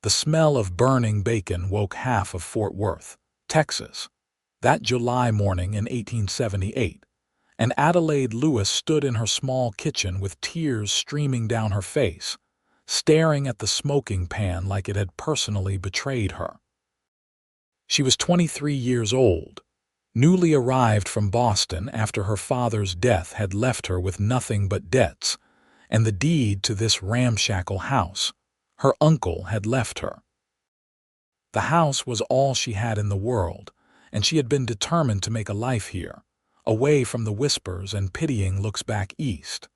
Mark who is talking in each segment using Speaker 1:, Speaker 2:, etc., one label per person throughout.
Speaker 1: The smell of burning bacon woke half of Fort Worth, Texas, that July morning in 1878, and Adelaide Lewis stood in her small kitchen with tears streaming down her face, staring at the smoking pan like it had personally betrayed her. She was 23 years old, newly arrived from Boston after her father's death had left her with nothing but debts, and the deed to this ramshackle house her uncle had left her. The house was all she had in the world, and she had been determined to make a life here, away from the whispers and pitying looks back east.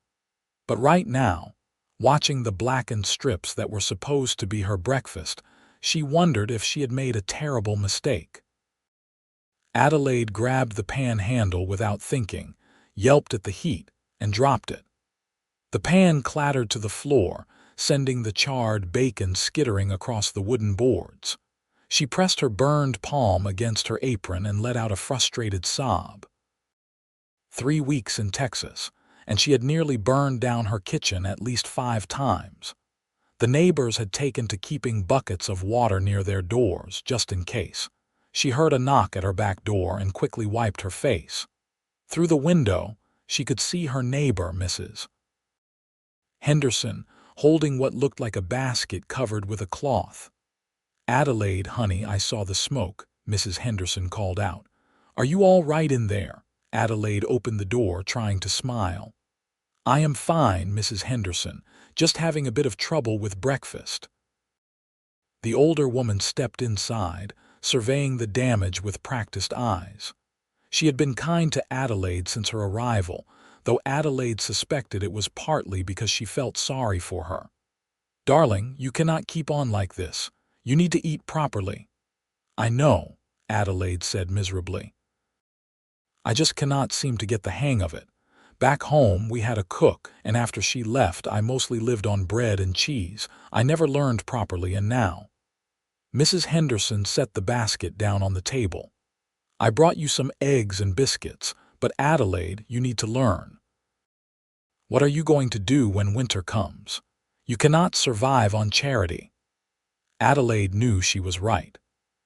Speaker 1: But right now, watching the blackened strips that were supposed to be her breakfast, she wondered if she had made a terrible mistake. Adelaide grabbed the pan handle without thinking, yelped at the heat, and dropped it. The pan clattered to the floor, sending the charred bacon skittering across the wooden boards. She pressed her burned palm against her apron and let out a frustrated sob. 3 weeks in Texas, and she had nearly burned down her kitchen at least 5 times. The neighbors had taken to keeping buckets of water near their doors, just in case. She heard a knock at her back door and quickly wiped her face. Through the window, she could see her neighbor, Mrs. Henderson, holding what looked like a basket covered with a cloth. "Adelaide, honey, I saw the smoke," Mrs. Henderson called out. "Are you all right in there?" Adelaide opened the door, trying to smile. "I am fine, Mrs. Henderson, just having a bit of trouble with breakfast." The older woman stepped inside, surveying the damage with practiced eyes. She had been kind to Adelaide since her arrival, though Adelaide suspected it was partly because she felt sorry for her. "Darling, you cannot keep on like this. You need to eat properly." "I know," Adelaide said miserably. "I just cannot seem to get the hang of it. Back home, we had a cook, and after she left, I mostly lived on bread and cheese. I never learned properly, and now—" Mrs. Henderson set the basket down on the table. "I brought you some eggs and biscuits, but Adelaide, you need to learn. What are you going to do when winter comes? You cannot survive on charity." Adelaide knew she was right.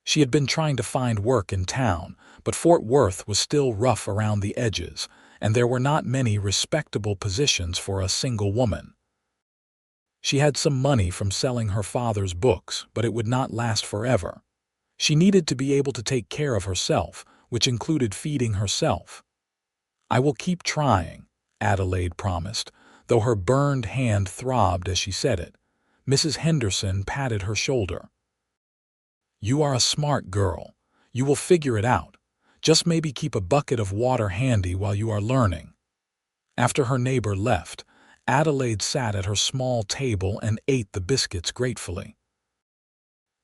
Speaker 1: She had been trying to find work in town, but Fort Worth was still rough around the edges, and there were not many respectable positions for a single woman. She had some money from selling her father's books, but it would not last forever. She needed to be able to take care of herself, which included feeding herself. "I will keep trying," Adelaide promised, though her burned hand throbbed as she said it. Mrs. Henderson patted her shoulder. "You are a smart girl. You will figure it out. Just maybe keep a bucket of water handy while you are learning." After her neighbor left, Adelaide sat at her small table and ate the biscuits gratefully.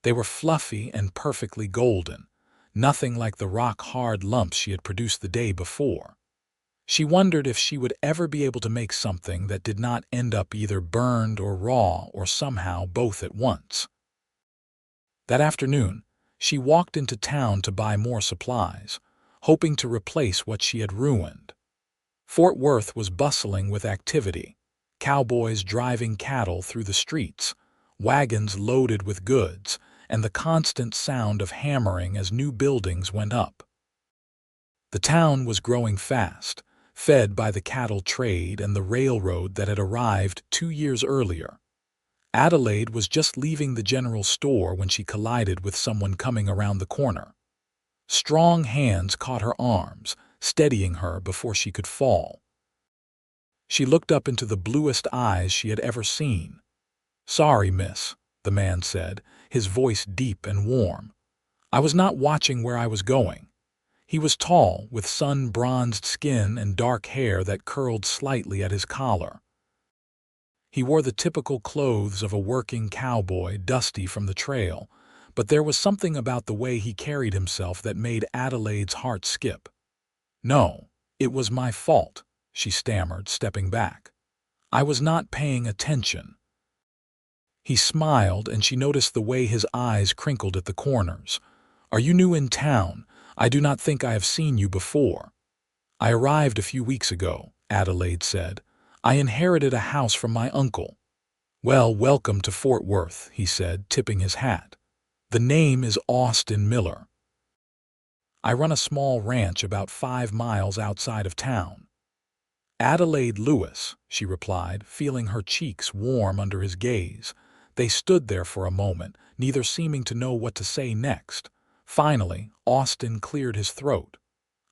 Speaker 1: They were fluffy and perfectly golden, nothing like the rock-hard lumps she had produced the day before. She wondered if she would ever be able to make something that did not end up either burned or raw or somehow both at once. That afternoon, she walked into town to buy more supplies, hoping to replace what she had ruined. Fort Worth was bustling with activity, cowboys driving cattle through the streets, wagons loaded with goods, and the constant sound of hammering as new buildings went up. The town was growing fast, fed by the cattle trade and the railroad that had arrived 2 years earlier. Adelaide was just leaving the general store when she collided with someone coming around the corner. Strong hands caught her arms, steadying her before she could fall. She looked up into the bluest eyes she had ever seen. "Sorry, miss," the man said, his voice deep and warm. "I was not watching where I was going." He was tall, with sun-bronzed skin and dark hair that curled slightly at his collar. He wore the typical clothes of a working cowboy, dusty from the trail, but there was something about the way he carried himself that made Adelaide's heart skip. "No, it was my fault," she stammered, stepping back. "I was not paying attention." He smiled, and she noticed the way his eyes crinkled at the corners. "Are you new in town? I do not think I have seen you before." "I arrived a few weeks ago," Adelaide said. "I inherited a house from my uncle." "Well, welcome to Fort Worth," he said, tipping his hat. "The name is Austin Miller. I run a small ranch about 5 miles outside of town." "Adelaide Lewis," she replied, feeling her cheeks warm under his gaze. They stood there for a moment, neither seeming to know what to say next. Finally, Austin cleared his throat.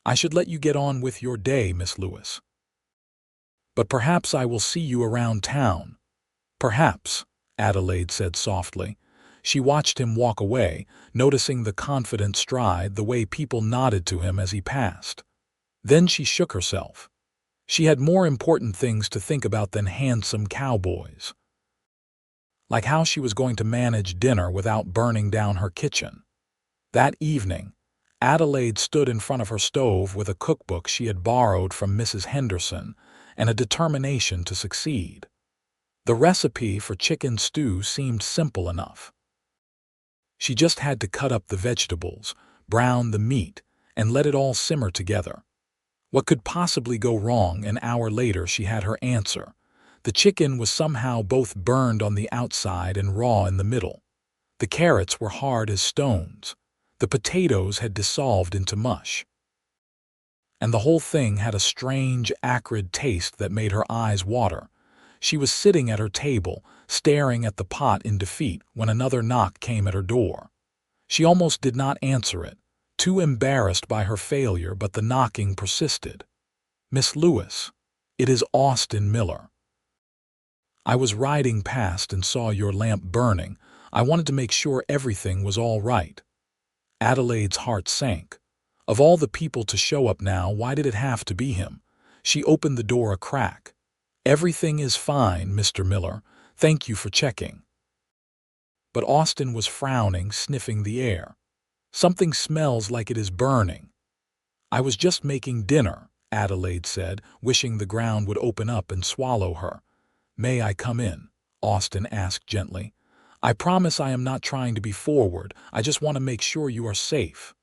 Speaker 1: "I should let you get on with your day, Miss Lewis. But perhaps I will see you around town." "Perhaps," Adelaide said softly. She watched him walk away, noticing the confident stride, the way people nodded to him as he passed. Then she shook herself. She had more important things to think about than handsome cowboys. Like how she was going to manage dinner without burning down her kitchen. That evening, Adelaide stood in front of her stove with a cookbook she had borrowed from Mrs. Henderson and a determination to succeed. The recipe for chicken stew seemed simple enough. She just had to cut up the vegetables, brown the meat, and let it all simmer together. What could possibly go wrong? An hour later she had her answer. The chicken was somehow both burned on the outside and raw in the middle. The carrots were hard as stones. The potatoes had dissolved into mush. And the whole thing had a strange, acrid taste that made her eyes water. She was sitting at her table, staring at the pot in defeat, when another knock came at her door. She almost did not answer it, too embarrassed by her failure, but the knocking persisted. "Miss Lewis, it is Austin Miller. I was riding past and saw your lamp burning. I wanted to make sure everything was all right." Adelaide's heart sank. Of all the people to show up now, why did it have to be him? She opened the door a crack. "Everything is fine, Mr. Miller. Thank you for checking." But Austin was frowning, sniffing the air. "Something smells like it is burning." "I was just making dinner," Adelaide said, wishing the ground would open up and swallow her. "May I come in?" Austin asked gently. "I promise I am not trying to be forward. I just want to make sure you are safe."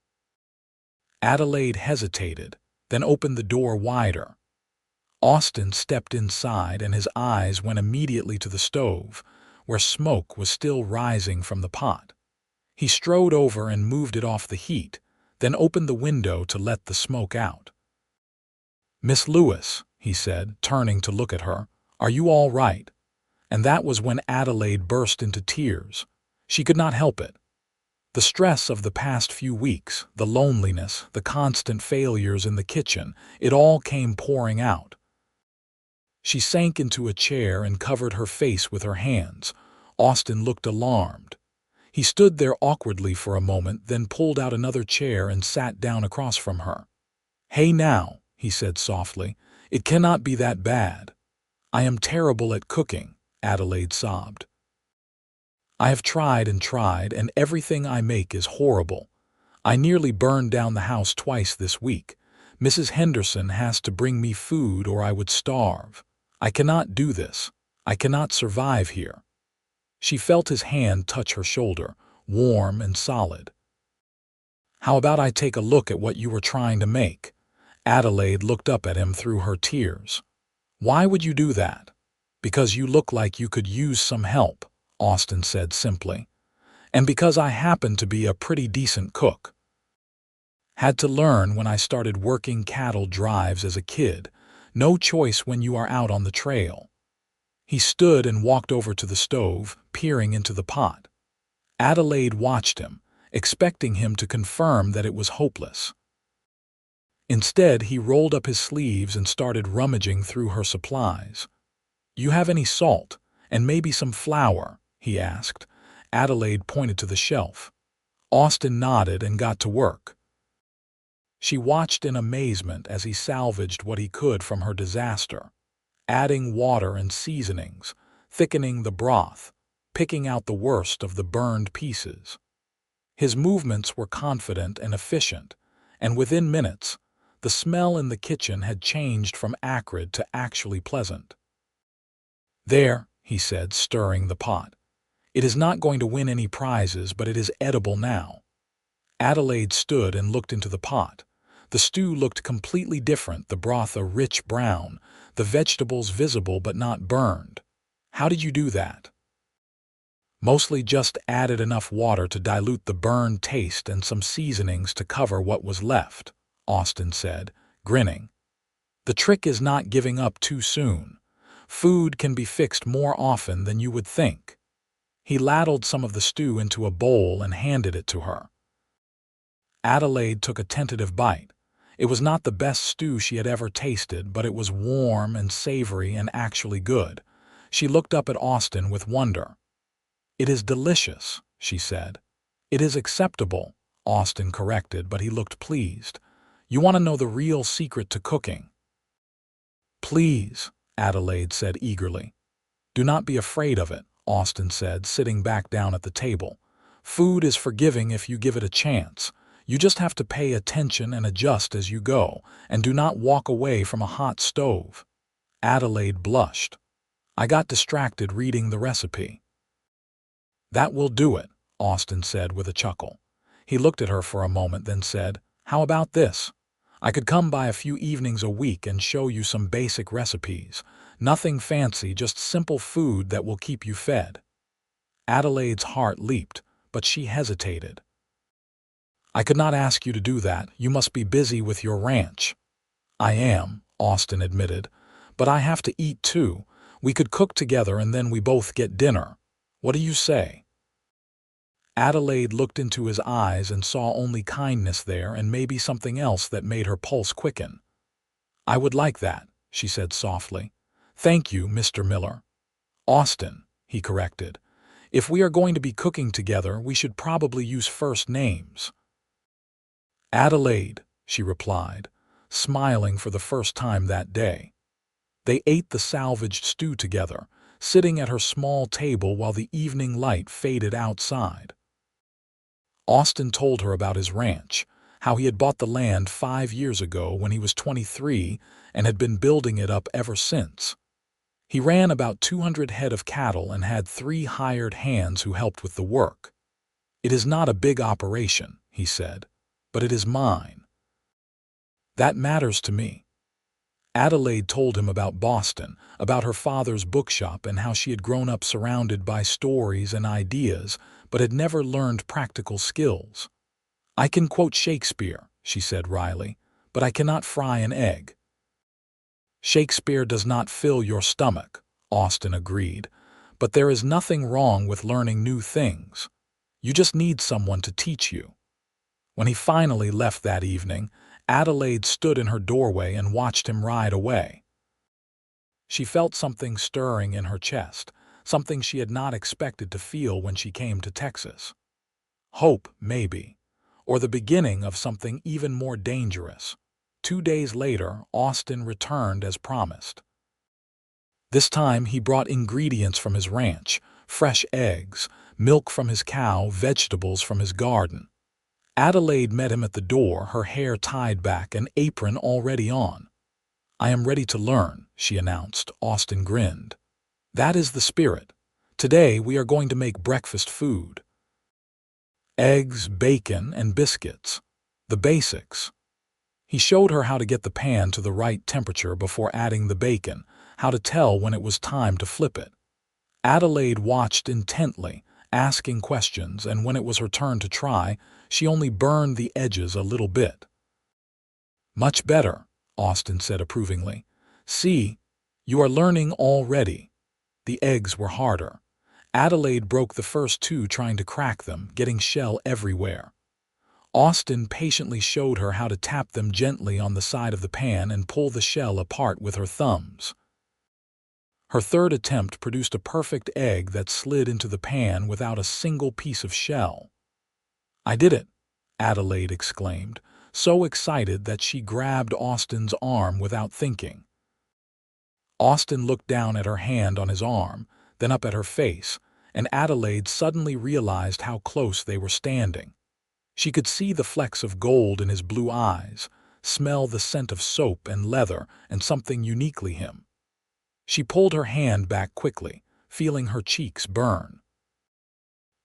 Speaker 1: Adelaide hesitated, then opened the door wider. Austin stepped inside and his eyes went immediately to the stove, where smoke was still rising from the pot. He strode over and moved it off the heat, then opened the window to let the smoke out. "Miss Lewis," he said, turning to look at her, "are you all right?" And that was when Adelaide burst into tears. She could not help it. The stress of the past few weeks, the loneliness, the constant failures in the kitchen, it all came pouring out. She sank into a chair and covered her face with her hands. Austin looked alarmed. He stood there awkwardly for a moment, then pulled out another chair and sat down across from her. "Hey now," he said softly, "it cannot be that bad." "I am terrible at cooking," Adelaide sobbed. "I have tried and tried, and everything I make is horrible. I nearly burned down the house twice this week. Mrs. Henderson has to bring me food or I would starve. I cannot do this. I cannot survive here." She felt his hand touch her shoulder, warm and solid. "How about I take a look at what you were trying to make?" Adelaide looked up at him through her tears. "Why would you do that?" "Because you look like you could use some help," Austin said simply. "And because I happen to be a pretty decent cook. Had to learn when I started working cattle drives as a kid. No choice when you are out on the trail." He stood and walked over to the stove, peering into the pot. Adelaide watched him, expecting him to confirm that it was hopeless. Instead, he rolled up his sleeves and started rummaging through her supplies. "You have any salt, and maybe some flour?" he asked. Adelaide pointed to the shelf. Austin nodded and got to work. She watched in amazement as he salvaged what he could from her disaster, adding water and seasonings, thickening the broth, picking out the worst of the burned pieces. His movements were confident and efficient, and within minutes, the smell in the kitchen had changed from acrid to actually pleasant. "There," he said, stirring the pot. "It is not going to win any prizes, but it is edible now." Adelaide stood and looked into the pot. The stew looked completely different, the broth a rich brown, the vegetables visible but not burned. "How did you do that?" Mostly just added enough water to dilute the burned taste and some seasonings to cover what was left, Austin said, grinning. The trick is not giving up too soon. Food can be fixed more often than you would think. He ladled some of the stew into a bowl and handed it to her. Adelaide took a tentative bite. It was not the best stew she had ever tasted, but it was warm and savory and actually good. She looked up at Austin with wonder. "It is delicious," she said. "It is acceptable," Austin corrected, but he looked pleased. "You want to know the real secret to cooking?" "Please," Adelaide said eagerly. "Do not be afraid of it," Austin said, sitting back down at the table. "Food is forgiving if you give it a chance. You just have to pay attention and adjust as you go, and do not walk away from a hot stove." Adelaide blushed. "I got distracted reading the recipe." "That will do it," Austin said with a chuckle. He looked at her for a moment, then said, "How about this? I could come by a few evenings a week and show you some basic recipes. Nothing fancy, just simple food that will keep you fed." Adelaide's heart leaped, but she hesitated. "I could not ask you to do that. You must be busy with your ranch." "I am," Austin admitted, "but I have to eat too. We could cook together and then we both get dinner. What do you say?" Adelaide looked into his eyes and saw only kindness there and maybe something else that made her pulse quicken. "I would like that," she said softly. "Thank you, Mr. Miller." "Austin," he corrected. "If we are going to be cooking together, we should probably use first names." "Adelaide," she replied, smiling for the first time that day. They ate the salvaged stew together, sitting at her small table while the evening light faded outside. Austin told her about his ranch, how he had bought the land 5 years ago when he was 23 and had been building it up ever since. He ran about 200 head of cattle and had 3 hired hands who helped with the work. "It is not a big operation," he said, "but it is mine. That matters to me." Adelaide told him about Boston, about her father's bookshop and how she had grown up surrounded by stories and ideas, but had never learned practical skills. "I can quote Shakespeare," she said wryly, "but I cannot fry an egg." "Shakespeare does not fill your stomach," Austin agreed, "but there is nothing wrong with learning new things. You just need someone to teach you." When he finally left that evening, Adelaide stood in her doorway and watched him ride away. She felt something stirring in her chest, something she had not expected to feel when she came to Texas. Hope, maybe, or the beginning of something even more dangerous. 2 days later, Austin returned as promised. This time he brought ingredients from his ranch, fresh eggs, milk from his cow, vegetables from his garden. Adelaide met him at the door, her hair tied back, an apron already on. "I am ready to learn," she announced. Austin grinned. "That is the spirit. Today we are going to make breakfast food. Eggs, bacon, and biscuits. The basics." He showed her how to get the pan to the right temperature before adding the bacon, how to tell when it was time to flip it. Adelaide watched intently, asking questions, and when it was her turn to try, she only burned the edges a little bit. "Much better," Austin said approvingly. "See, you are learning already." The eggs were harder. Adelaide broke the first 2 trying to crack them, getting shell everywhere. Austin patiently showed her how to tap them gently on the side of the pan and pull the shell apart with her thumbs. Her third attempt produced a perfect egg that slid into the pan without a single piece of shell. "I did it," Adelaide exclaimed, so excited that she grabbed Austin's arm without thinking. Austin looked down at her hand on his arm, then up at her face, and Adelaide suddenly realized how close they were standing. She could see the flecks of gold in his blue eyes, smell the scent of soap and leather and something uniquely him. She pulled her hand back quickly, feeling her cheeks burn.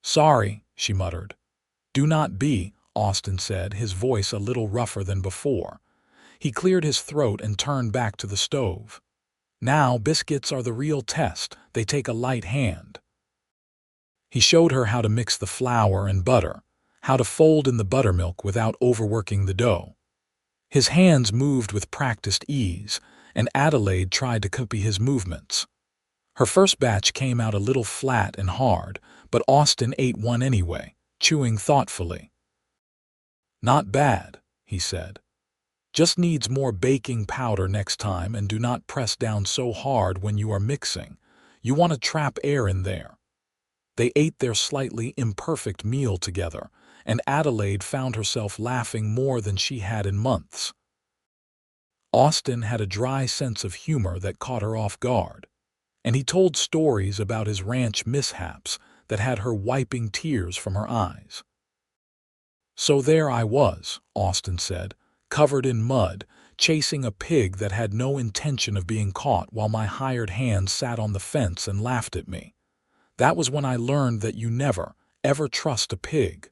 Speaker 1: "Sorry," she muttered. "Do not be," Austin said, his voice a little rougher than before. He cleared his throat and turned back to the stove. "Now biscuits are the real test. They take a light hand." He showed her how to mix the flour and butter, how to fold in the buttermilk without overworking the dough. His hands moved with practiced ease, and Adelaide tried to copy his movements. Her first batch came out a little flat and hard, but Austin ate one anyway, chewing thoughtfully. "Not bad," he said. "Just needs more baking powder next time, and do not press down so hard when you are mixing. You want to trap air in there." They ate their slightly imperfect meal together, and Adelaide found herself laughing more than she had in months. Austin had a dry sense of humor that caught her off guard, and he told stories about his ranch mishaps that had her wiping tears from her eyes. "So there I was," Austin said, "covered in mud, chasing a pig that had no intention of being caught while my hired hand sat on the fence and laughed at me. That was when I learned that you never, ever trust a pig."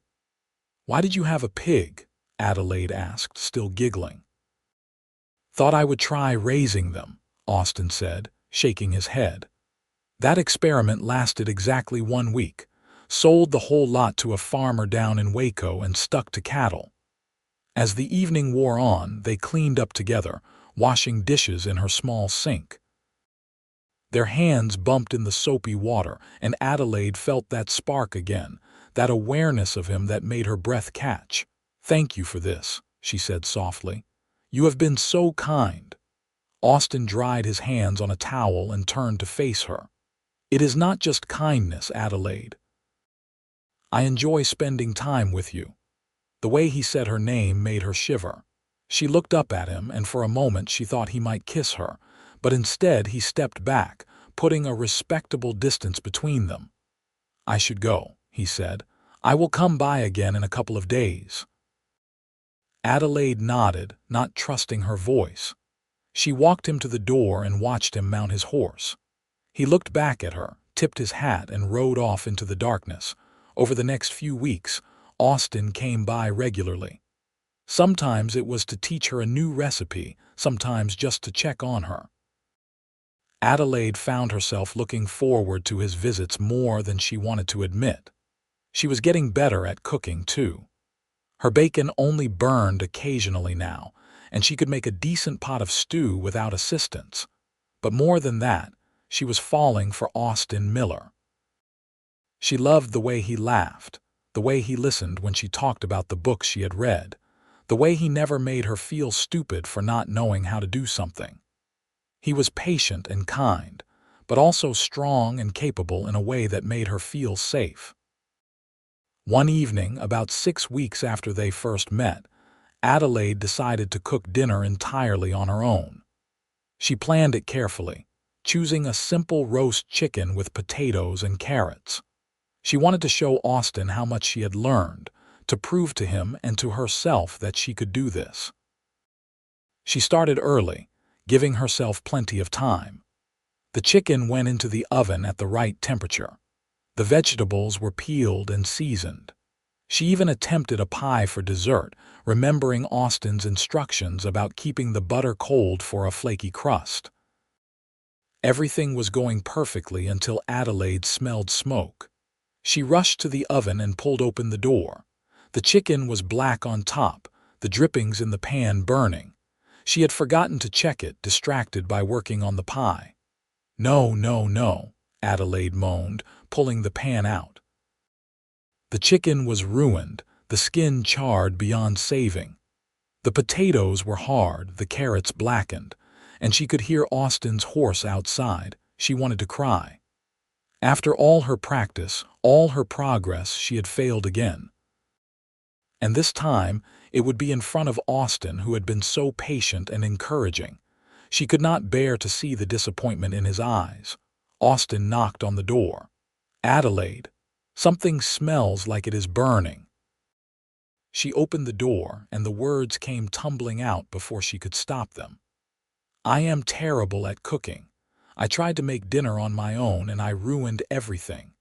Speaker 1: "Why did you have a pig?" Adelaide asked, still giggling. "Thought I would try raising them," Austin said, shaking his head. "That experiment lasted exactly 1 week. Sold the whole lot to a farmer down in Waco and stuck to cattle." As the evening wore on, they cleaned up together, washing dishes in her small sink. Their hands bumped in the soapy water, and Adelaide felt that spark again, that awareness of him that made her breath catch. "Thank you for this," she said softly. "You have been so kind." Austin dried his hands on a towel and turned to face her. "It is not just kindness, Adelaide. I enjoy spending time with you." The way he said her name made her shiver. She looked up at him, and for a moment she thought he might kiss her, but instead he stepped back, putting a respectable distance between them. "I should go," he said. "I will come by again in a couple of days." Adelaide nodded, not trusting her voice. She walked him to the door and watched him mount his horse. He looked back at her, tipped his hat, and rode off into the darkness. Over the next few weeks, Austin came by regularly. Sometimes it was to teach her a new recipe, sometimes just to check on her. Adelaide found herself looking forward to his visits more than she wanted to admit. She was getting better at cooking, too. Her bacon only burned occasionally now, and she could make a decent pot of stew without assistance. But more than that, she was falling for Austin Miller. She loved the way he laughed, the way he listened when she talked about the books she had read, the way he never made her feel stupid for not knowing how to do something. He was patient and kind, but also strong and capable in a way that made her feel safe. One evening, about 6 weeks after they first met, Adelaide decided to cook dinner entirely on her own. She planned it carefully, choosing a simple roast chicken with potatoes and carrots. She wanted to show Austin how much she had learned, to prove to him and to herself that she could do this. She started early, giving herself plenty of time. The chicken went into the oven at the right temperature. The vegetables were peeled and seasoned. She even attempted a pie for dessert, remembering Austin's instructions about keeping the butter cold for a flaky crust. Everything was going perfectly until Adelaide smelled smoke. She rushed to the oven and pulled open the door. The chicken was black on top, the drippings in the pan burning. She had forgotten to check it, distracted by working on the pie. "No, no, no," Adelaide moaned, pulling the pan out. The chicken was ruined, the skin charred beyond saving. The potatoes were hard, the carrots blackened, and she could hear Austin's horse outside. She wanted to cry. After all her practice, all her progress, she had failed again. And this time, it would be in front of Austin, who had been so patient and encouraging. She could not bear to see the disappointment in his eyes. Austin knocked on the door. "Adelaide, something smells like it is burning." She opened the door, and the words came tumbling out before she could stop them. "I am terrible at cooking. I tried to make dinner on my own, and I ruined everything.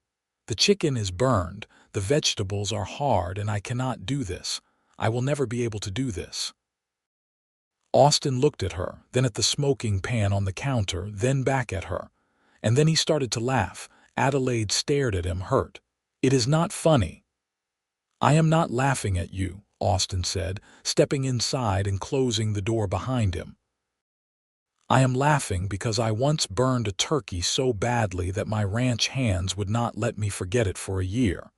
Speaker 1: The chicken is burned, the vegetables are hard, and I cannot do this. I will never be able to do this." Austin looked at her, then at the smoking pan on the counter, then back at her. And then he started to laugh. Adelaide stared at him, hurt. It is not funny." "I am not laughing at you," Austin said, stepping inside and closing the door behind him. "I am laughing because I once burned a turkey so badly that my ranch hands would not let me forget it for a year.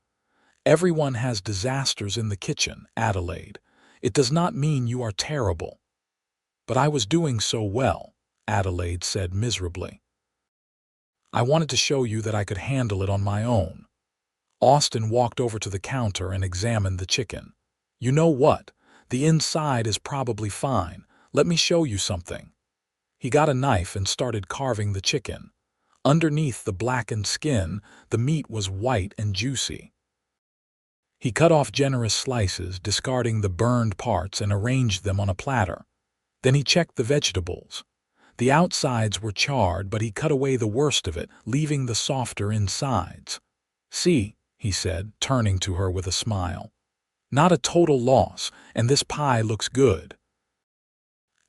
Speaker 1: Everyone has disasters in the kitchen, Adelaide. It does not mean you are terrible." "But I was doing so well," Adelaide said miserably. "I wanted to show you that I could handle it on my own." Austin walked over to the counter and examined the chicken. "You know what? The inside is probably fine. Let me show you something." He got a knife and started carving the chicken. Underneath the blackened skin, the meat was white and juicy. He cut off generous slices, discarding the burned parts, and arranged them on a platter. Then he checked the vegetables. The outsides were charred, but he cut away the worst of it, leaving the softer insides. "See," he said, turning to her with a smile. "Not a total loss, and this pie looks good."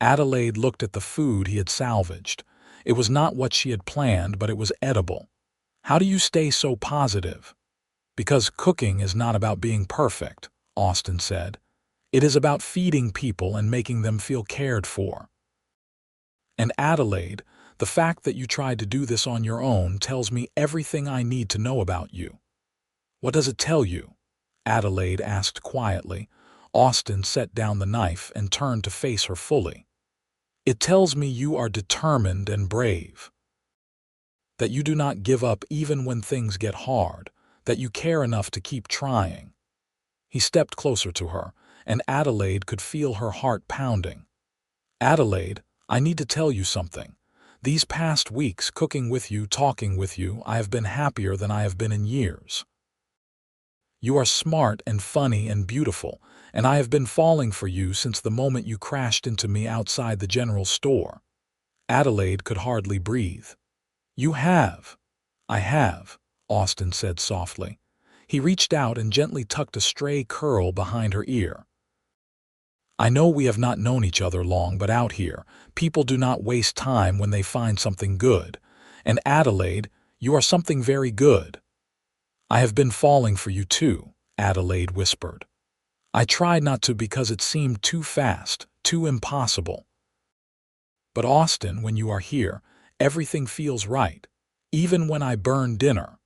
Speaker 1: Adelaide looked at the food he had salvaged. It was not what she had planned, but it was edible. "How do you stay so positive?" "Because cooking is not about being perfect," Austin said. "It is about feeding people and making them feel cared for." "And Adelaide, the fact that you tried to do this on your own tells me everything I need to know about you." "What does it tell you?" Adelaide asked quietly. Austin set down the knife and turned to face her fully. "It tells me you are determined and brave. That you do not give up even when things get hard, that you care enough to keep trying." He stepped closer to her, and Adelaide could feel her heart pounding. "Adelaide, I need to tell you something. These past weeks, cooking with you, talking with you, I have been happier than I have been in years. You are smart and funny and beautiful, and I have been falling for you since the moment you crashed into me outside the general store." Adelaide could hardly breathe. "You have." "I have," Austin said softly. He reached out and gently tucked a stray curl behind her ear. "I know we have not known each other long, but out here, people do not waste time when they find something good. And Adelaide, you are something very good." "I have been falling for you too," Adelaide whispered. "I tried not to because it seemed too fast, too impossible. But Austin, when you are here, everything feels right, even when I burn dinner."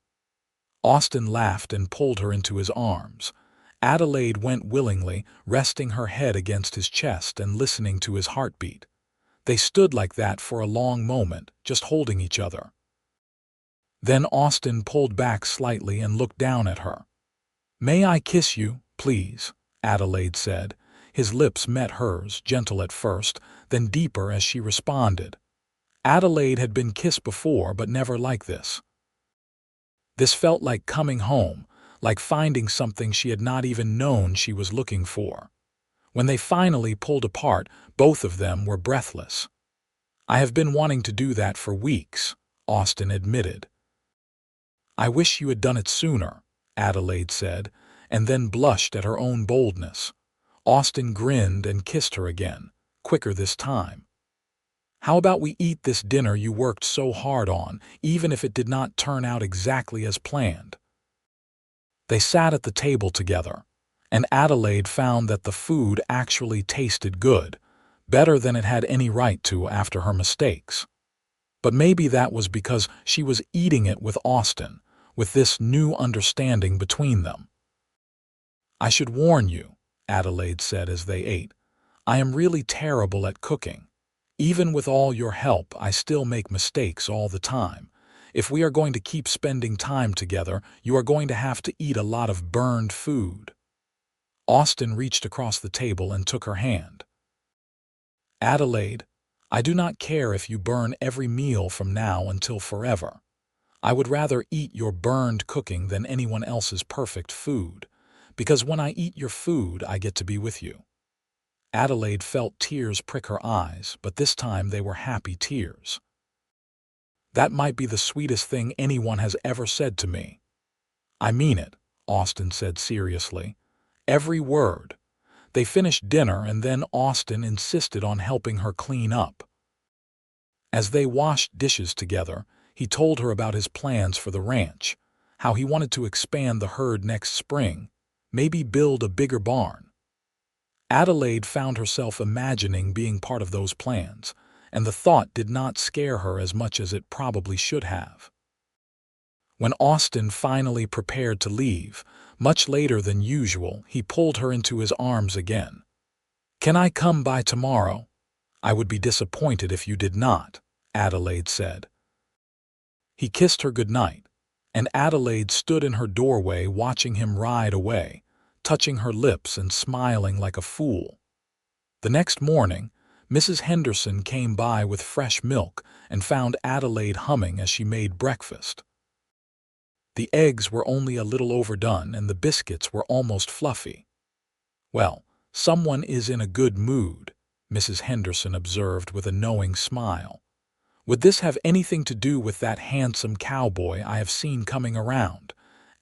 Speaker 1: Austin laughed and pulled her into his arms. Adelaide went willingly, resting her head against his chest and listening to his heartbeat. They stood like that for a long moment, just holding each other. Then Austin pulled back slightly and looked down at her. "May I kiss you, please?" Adelaide said. His lips met hers, gentle at first, then deeper as she responded. Adelaide had been kissed before, but never like this. This felt like coming home, like finding something she had not even known she was looking for. When they finally pulled apart, both of them were breathless. "I have been wanting to do that for weeks," Austin admitted. "I wish you had done it sooner," Adelaide said, and then blushed at her own boldness. Austin grinned and kissed her again, quicker this time. "How about we eat this dinner you worked so hard on, even if it did not turn out exactly as planned?" They sat at the table together, and Adelaide found that the food actually tasted good, better than it had any right to after her mistakes. But maybe that was because she was eating it with Austin, with this new understanding between them. "I should warn you," Adelaide said as they ate, "I am really terrible at cooking. Even with all your help, I still make mistakes all the time. If we are going to keep spending time together, you are going to have to eat a lot of burned food." Austin reached across the table and took her hand. "Adelaide, I do not care if you burn every meal from now until forever. I would rather eat your burned cooking than anyone else's perfect food, because when I eat your food, I get to be with you." Adelaide felt tears prick her eyes, but this time they were happy tears. "That might be the sweetest thing anyone has ever said to me." "I mean it," Austin said seriously. "Every word." They finished dinner, and then Austin insisted on helping her clean up. As they washed dishes together, he told her about his plans for the ranch. how he wanted to expand the herd next spring, maybe build a bigger barn. Adelaide found herself imagining being part of those plans, and the thought did not scare her as much as it probably should have. When Austin finally prepared to leave, much later than usual, he pulled her into his arms again. "Can I come by tomorrow?" "I would be disappointed if you did not," Adelaide said. He kissed her goodnight, and Adelaide stood in her doorway watching him ride away, touching her lips and smiling like a fool. The next morning, Mrs. Henderson came by with fresh milk and found Adelaide humming as she made breakfast. The eggs were only a little overdone and the biscuits were almost fluffy. "Well, someone is in a good mood," Mrs. Henderson observed with a knowing smile. "Would this have anything to do with that handsome cowboy I have seen coming around?"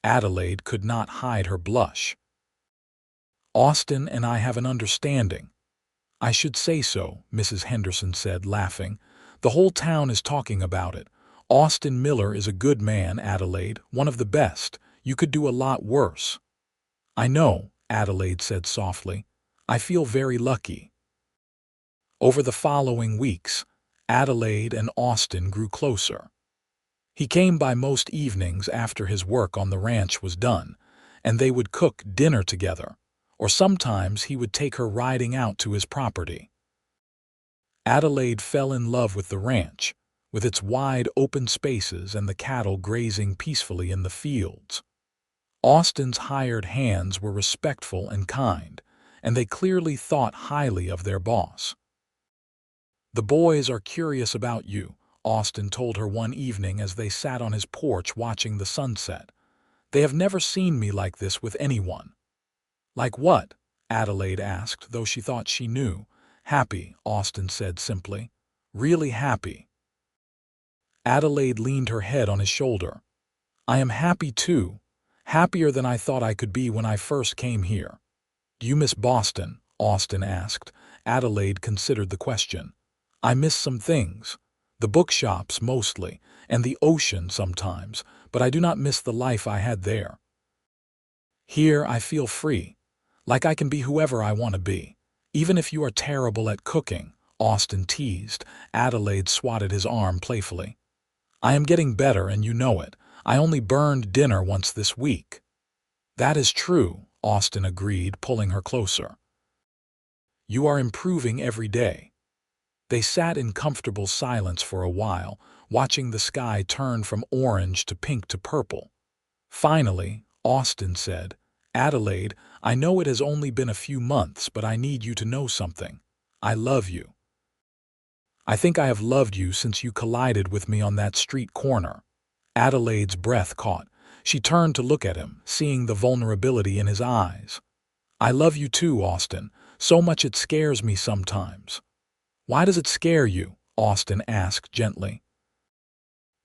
Speaker 1: Adelaide could not hide her blush. "Austin and I have an understanding." "I should say so," Mrs. Henderson said, laughing. "The whole town is talking about it. Austin Miller is a good man, Adelaide, one of the best. You could do a lot worse." "I know," Adelaide said softly. "I feel very lucky." Over the following weeks, Adelaide and Austin grew closer. He came by most evenings after his work on the ranch was done, and they would cook dinner together, or sometimes he would take her riding out to his property. Adelaide fell in love with the ranch, with its wide open spaces and the cattle grazing peacefully in the fields. Austin's hired hands were respectful and kind, and they clearly thought highly of their boss. "The boys are curious about you," Austin told her one evening as they sat on his porch watching the sunset. "They have never seen me like this with anyone." "Like what?" Adelaide asked, though she thought she knew. "Happy," Austin said simply. "Really happy." Adelaide leaned her head on his shoulder. "I am happy too, happier than I thought I could be when I first came here." "Do you miss Boston?" Austin asked. Adelaide considered the question. "I miss some things. The bookshops mostly, and the ocean sometimes, but I do not miss the life I had there. Here I feel free, like I can be whoever I want to be. Even if you are terrible at cooking," Austin teased. Adelaide swatted his arm playfully. "I am getting better and you know it. I only burned dinner once this week." "That is true," Austin agreed, pulling her closer. "You are improving every day." They sat in comfortable silence for a while, watching the sky turn from orange to pink to purple. Finally, Austin said, "Adelaide, I know it has only been a few months, but I need you to know something. I love you. I think I have loved you since you collided with me on that street corner." Adelaide's breath caught. She turned to look at him, seeing the vulnerability in his eyes. "I love you too, Austin. So much it scares me sometimes." "Why does it scare you?" Austin asked gently.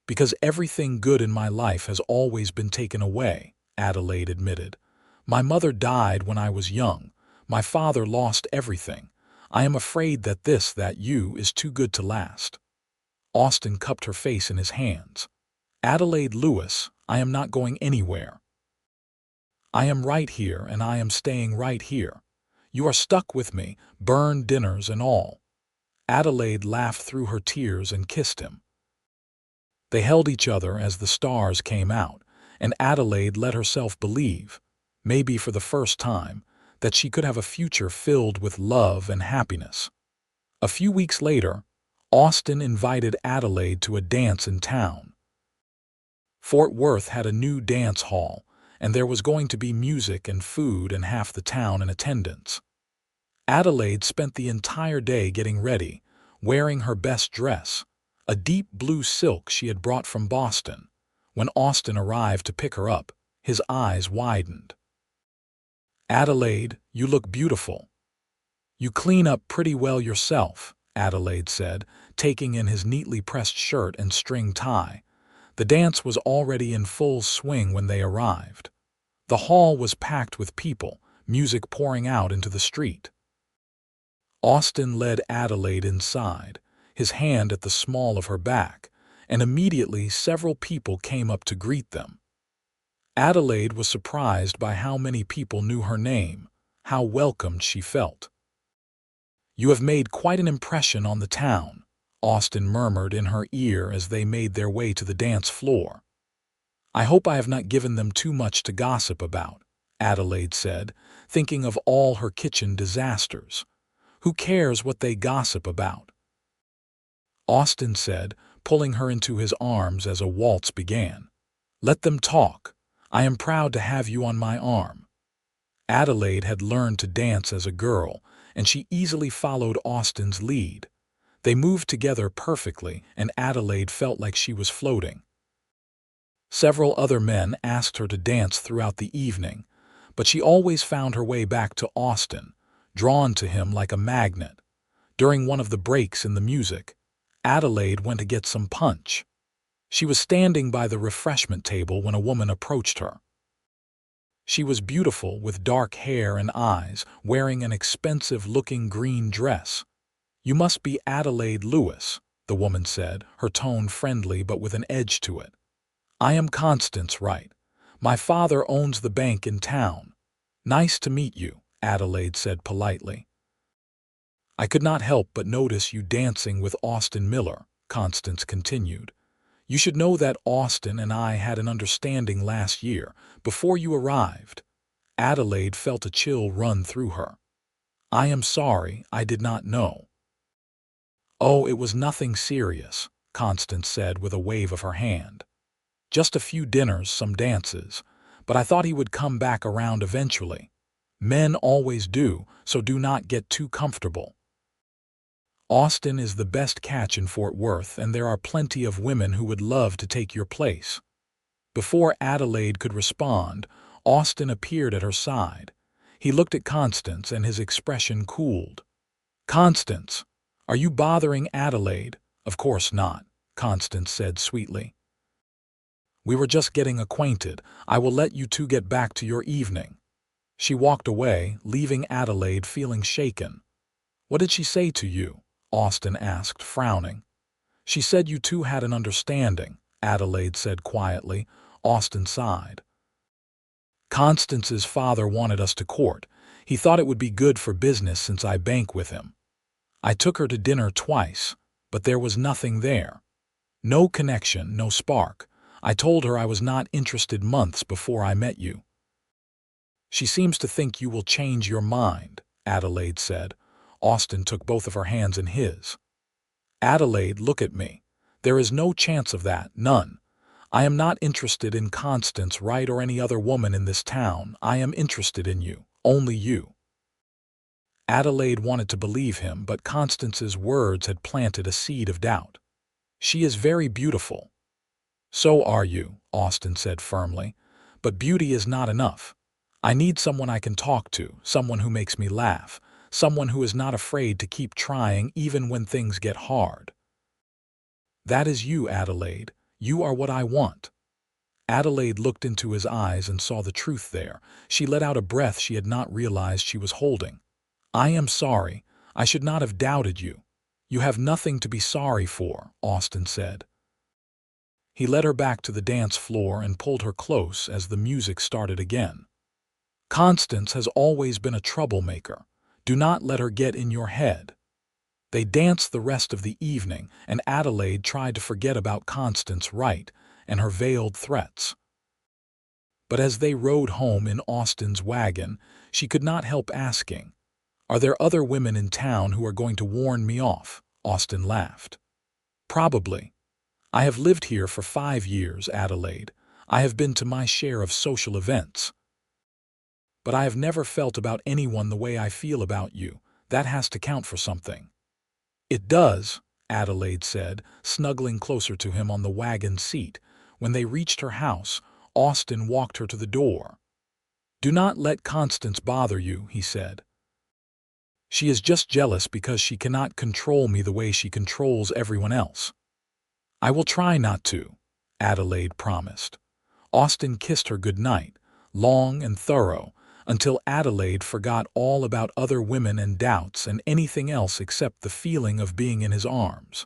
Speaker 1: "Because everything good in my life has always been taken away," Adelaide admitted. "My mother died when I was young. My father lost everything. I am afraid that you is too good to last." Austin cupped her face in his hands. "Adelaide Lewis, I am not going anywhere. I am right here and I am staying right here. You are stuck with me, burned dinners and all." Adelaide laughed through her tears and kissed him. They held each other as the stars came out, and Adelaide let herself believe, maybe for the first time, that she could have a future filled with love and happiness. A few weeks later, Austin invited Adelaide to a dance in town. Fort Worth had a new dance hall, and there was going to be music and food and half the town in attendance. Adelaide spent the entire day getting ready, wearing her best dress, a deep blue silk she had brought from Boston. When Austin arrived to pick her up, his eyes widened. "Adelaide, you look beautiful." "You clean up pretty well yourself," Adelaide said, taking in his neatly pressed shirt and string tie. The dance was already in full swing when they arrived. The hall was packed with people, music pouring out into the street. Austin led Adelaide inside, his hand at the small of her back, and immediately several people came up to greet them. Adelaide was surprised by how many people knew her name, how welcomed she felt. "You have made quite an impression on the town," Austin murmured in her ear as they made their way to the dance floor. "I hope I have not given them too much to gossip about," Adelaide said, thinking of all her kitchen disasters. "Who cares what they gossip about?" Austin said, pulling her into his arms as a waltz began. "Let them talk. I am proud to have you on my arm." Adelaide had learned to dance as a girl, and she easily followed Austin's lead. They moved together perfectly, and Adelaide felt like she was floating. Several other men asked her to dance throughout the evening, but she always found her way back to Austin, drawn to him like a magnet. During one of the breaks in the music, Adelaide went to get some punch. She was standing by the refreshment table when a woman approached her. She was beautiful with dark hair and eyes, wearing an expensive-looking green dress. "You must be Adelaide Lewis," the woman said, her tone friendly but with an edge to it. "I am Constance Wright. My father owns the bank in town." "Nice to meet you," Adelaide said politely. "I could not help but notice you dancing with Austin Miller," Constance continued. "You should know that Austin and I had an understanding last year, before you arrived." Adelaide felt a chill run through her. "I am sorry, I did not know." "Oh, it was nothing serious," Constance said with a wave of her hand. "Just a few dinners, some dances, but I thought he would come back around eventually. Men always do, so do not get too comfortable. Austin is the best catch in Fort Worth, and there are plenty of women who would love to take your place." Before Adelaide could respond, Austin appeared at her side. He looked at Constance and his expression cooled. "Constance, are you bothering Adelaide?" "Of course not," Constance said sweetly. "We were just getting acquainted. I will let you two get back to your evening." She walked away, leaving Adelaide feeling shaken. "What did she say to you?" Austin asked, frowning. "She said you two had an understanding," Adelaide said quietly. Austin sighed. "Constance's father wanted us to court. He thought it would be good for business since I bank with him. I took her to dinner twice, but there was nothing there. No connection, no spark. I told her I was not interested months before I met you." "She seems to think you will change your mind," Adelaide said. Austin took both of her hands in his. "Adelaide, look at me. There is no chance of that, none. I am not interested in Constance Wright or any other woman in this town. I am interested in you, only you." Adelaide wanted to believe him, but Constance's words had planted a seed of doubt. "She is very beautiful." "So are you," Austin said firmly. "But beauty is not enough. I need someone I can talk to, someone who makes me laugh, someone who is not afraid to keep trying even when things get hard." "That is you, Adelaide. You are what I want." Adelaide looked into his eyes and saw the truth there. She let out a breath she had not realized she was holding. "I am sorry. I should not have doubted you." "You have nothing to be sorry for," Austin said. He led her back to the dance floor and pulled her close as the music started again. "Constance has always been a troublemaker. Do not let her get in your head." They danced the rest of the evening, and Adelaide tried to forget about Constance Wright and her veiled threats. But as they rode home in Austin's wagon, she could not help asking, "Are there other women in town who are going to warn me off?" Austin laughed. "Probably. I have lived here for 5 years, Adelaide. I have been to my share of social events. But I have never felt about anyone the way I feel about you. That has to count for something." "It does," Adelaide said, snuggling closer to him on the wagon seat. When they reached her house, Austin walked her to the door. "Do not let Constance bother you," he said. "She is just jealous because she cannot control me the way she controls everyone else." "I will try not to," Adelaide promised. Austin kissed her goodnight, long and thorough, until Adelaide forgot all about other women and doubts and anything else except the feeling of being in his arms.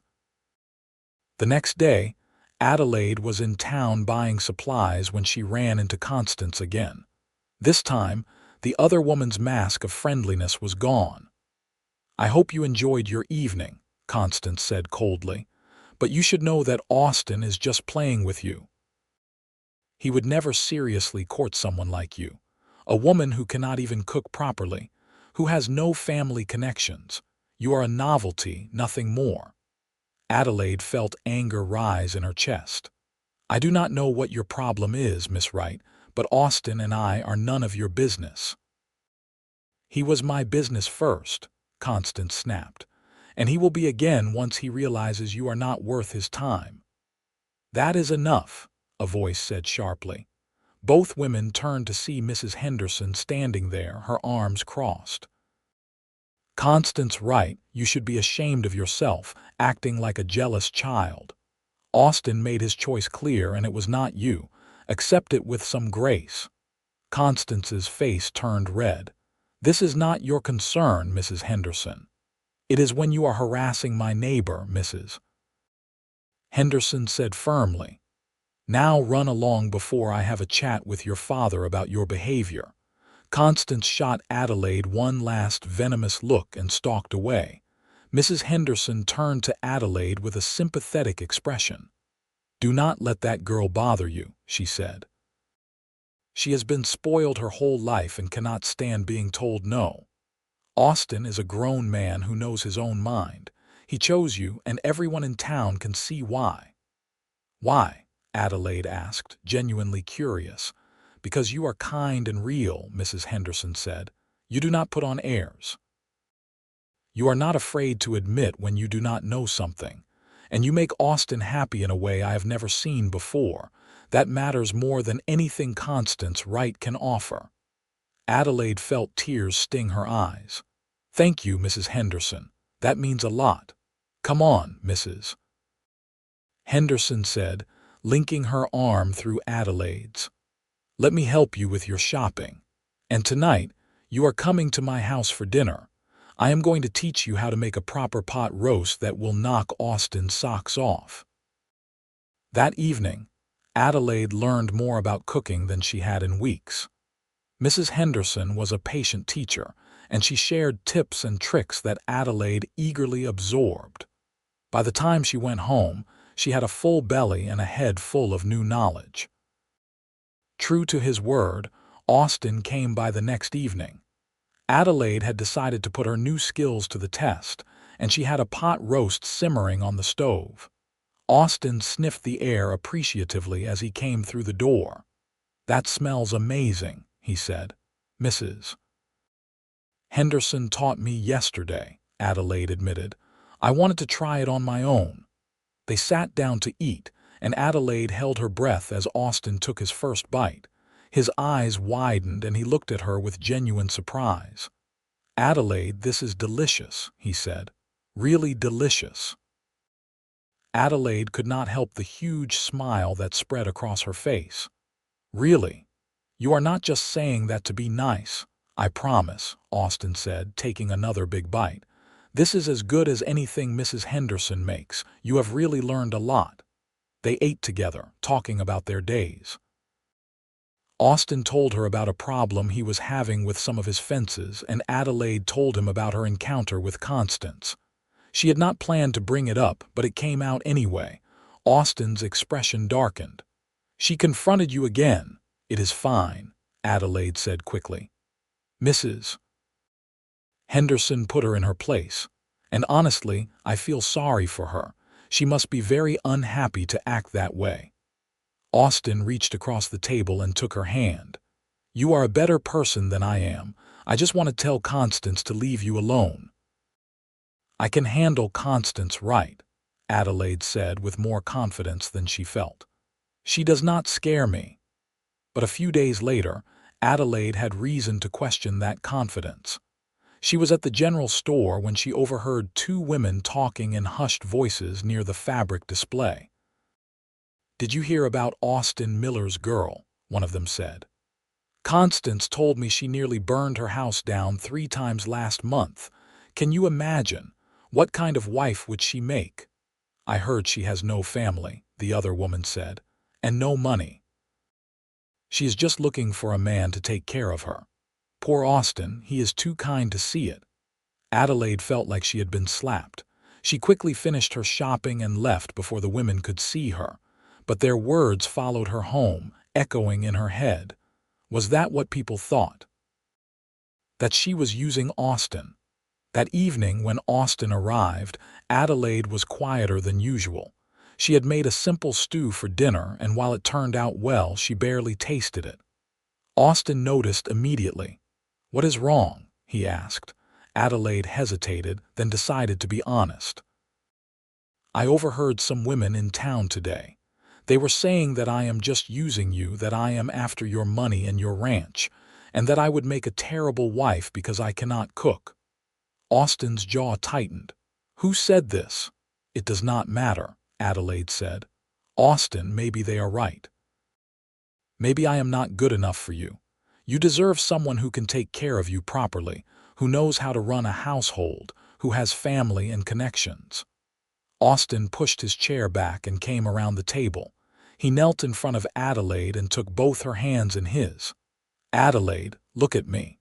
Speaker 1: The next day, Adelaide was in town buying supplies when she ran into Constance again. This time, the other woman's mask of friendliness was gone. "I hope you enjoyed your evening," Constance said coldly, "but you should know that Austin is just playing with you. He would never seriously court someone like you, a woman who cannot even cook properly, who has no family connections. You are a novelty, nothing more." Adelaide felt anger rise in her chest. "I do not know what your problem is, Miss Wright, but Austin and I are none of your business." "He was my business first," Constance snapped, "and he will be again once he realizes you are not worth his time." "That is enough," a voice said sharply. Both women turned to see Mrs. Henderson standing there, her arms crossed. "Constance Wright, you should be ashamed of yourself, acting like a jealous child. Austin made his choice clear, and it was not you. Accept it with some grace." Constance's face turned red. "This is not your concern, Mrs. Henderson. It is when you are harassing my neighbor, Mrs. Henderson said firmly. "Now run along before I have a chat with your father about your behavior." Constance shot Adelaide one last venomous look and stalked away. Mrs. Henderson turned to Adelaide with a sympathetic expression. "Do not let that girl bother you," she said. "She has been spoiled her whole life and cannot stand being told no. Austin is a grown man who knows his own mind. He chose you, and everyone in town can see why." "Why?" Adelaide asked, genuinely curious. "Because you are kind and real," Mrs. Henderson said. "You do not put on airs. You are not afraid to admit when you do not know something. And you make Austin happy in a way I have never seen before. That matters more than anything Constance Wright can offer." Adelaide felt tears sting her eyes. "Thank you, Mrs. Henderson. That means a lot. Come on, Mrs. Henderson said, linking her arm through Adelaide's. "Let me help you with your shopping. And tonight, you are coming to my house for dinner. I am going to teach you how to make a proper pot roast that will knock Austin's socks off." That evening, Adelaide learned more about cooking than she had in weeks. Mrs. Henderson was a patient teacher, and she shared tips and tricks that Adelaide eagerly absorbed. By the time she went home, she had a full belly and a head full of new knowledge. True to his word, Austin came by the next evening. Adelaide had decided to put her new skills to the test, and she had a pot roast simmering on the stove. Austin sniffed the air appreciatively as he came through the door. "That smells amazing," he said. "Mrs. Henderson taught me yesterday," Adelaide admitted. "I wanted to try it on my own." They sat down to eat, and Adelaide held her breath as Austin took his first bite. His eyes widened and he looked at her with genuine surprise. "Adelaide, this is delicious," he said. "Really delicious." Adelaide could not help the huge smile that spread across her face. "Really? You are not just saying that to be nice, I promise," Austin said, taking another big bite. "This is as good as anything Mrs. Henderson makes. You have really learned a lot." They ate together, talking about their days. Austin told her about a problem he was having with some of his fences, and Adelaide told him about her encounter with Constance. She had not planned to bring it up, but it came out anyway. Austin's expression darkened. "She confronted you again. It is fine," Adelaide said quickly. Mrs. Henderson put her in her place. "And honestly, I feel sorry for her. She must be very unhappy to act that way." Austin reached across the table and took her hand. "You are a better person than I am. I just want to tell Constance to leave you alone." "I can handle Constance Wright," Adelaide said with more confidence than she felt. "She does not scare me." But a few days later, Adelaide had reason to question that confidence. She was at the general store when she overheard two women talking in hushed voices near the fabric display. "Did you hear about Austin Miller's girl?" one of them said. "Constance told me she nearly burned her house down 3 times last month. Can you imagine? What kind of wife would she make? I heard she has no family." the other woman said, "and no money. She is just looking for a man to take care of her. Poor Austin, he is too kind to see it." Adelaide felt like she had been slapped. She quickly finished her shopping and left before the women could see her, but their words followed her home, echoing in her head. Was that what people thought? That she was using Austin? That evening, when Austin arrived, Adelaide was quieter than usual. She had made a simple stew for dinner, and while it turned out well, she barely tasted it. Austin noticed immediately. "What is wrong?" he asked. Adelaide hesitated, then decided to be honest. "I overheard some women in town today. They were saying that I am just using you, that I am after your money and your ranch, and that I would make a terrible wife because I cannot cook." Austin's jaw tightened. "Who said this?" "It does not matter," Adelaide said. "Austin, maybe they are right. Maybe I am not good enough for you. You deserve someone who can take care of you properly, who knows how to run a household, who has family and connections." Austin pushed his chair back and came around the table. He knelt in front of Adelaide and took both her hands in his. "Adelaide, look at me."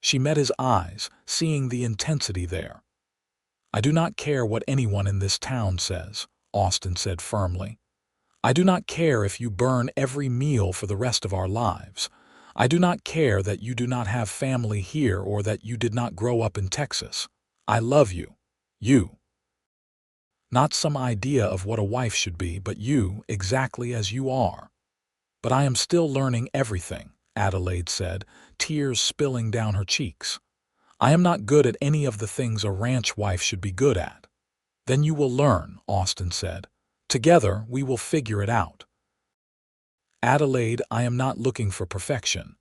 Speaker 1: She met his eyes, seeing the intensity there. "I do not care what anyone in this town says," Austin said firmly. "I do not care if you burn every meal for the rest of our lives. I do not care that you do not have family here or that you did not grow up in Texas. I love you. You. Not some idea of what a wife should be, but you, exactly as you are." "But I am still learning everything," Adelaide said, tears spilling down her cheeks. "I am not good at any of the things a ranch wife should be good at." "Then you will learn," Austin said. "Together, we will figure it out." "Adelaide, I am not looking for perfection.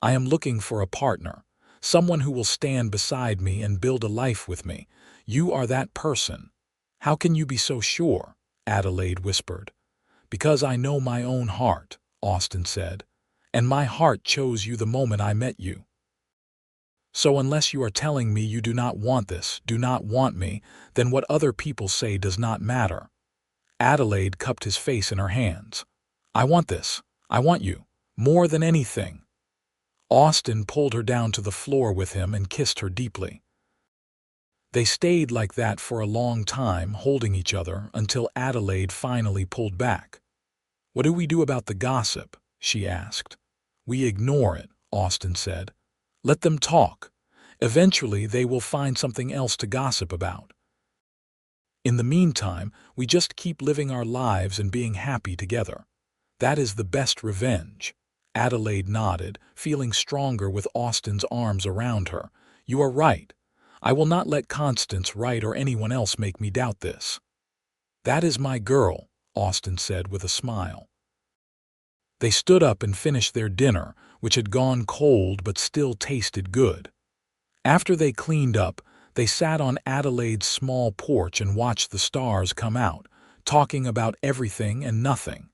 Speaker 1: I am looking for a partner, someone who will stand beside me and build a life with me. You are that person." "How can you be so sure?" Adelaide whispered. "Because I know my own heart," Austin said, "and my heart chose you the moment I met you. So unless you are telling me you do not want this, do not want me, then what other people say does not matter." Adelaide cupped his face in her hands. "I want this. I want you. More than anything." Austin pulled her down to the floor with him and kissed her deeply. They stayed like that for a long time, holding each other, until Adelaide finally pulled back. "What do we do about the gossip?" she asked. "We ignore it," Austin said. "Let them talk. Eventually they will find something else to gossip about. In the meantime, we just keep living our lives and being happy together. That is the best revenge." Adelaide nodded, feeling stronger with Austin's arms around her. "You are right. I will not let Constance Wright or anyone else make me doubt this." "That is my girl," Austin said with a smile. They stood up and finished their dinner, which had gone cold but still tasted good. After they cleaned up, they sat on Adelaide's small porch and watched the stars come out, talking about everything and nothing.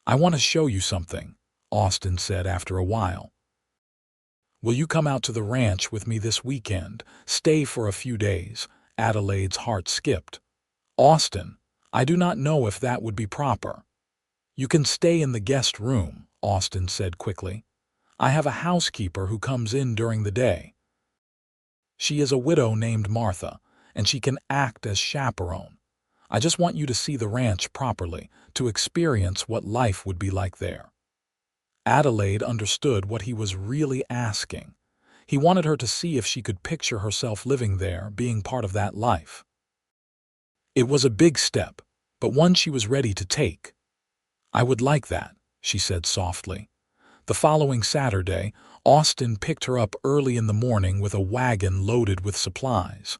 Speaker 1: "I want to show you something," Austin said after a while. "Will you come out to the ranch with me this weekend? Stay for a few days?" Adelaide's heart skipped. "Austin, I do not know if that would be proper." "You can stay in the guest room," Austin said quickly. "I have a housekeeper who comes in during the day. She is a widow named Martha, and she can act as chaperone. I just want you to see the ranch properly, to experience what life would be like there." Adelaide understood what he was really asking. He wanted her to see if she could picture herself living there, being part of that life. It was a big step, but one she was ready to take. "I would like that," she said softly. The following Saturday, Austin picked her up early in the morning with a wagon loaded with supplies.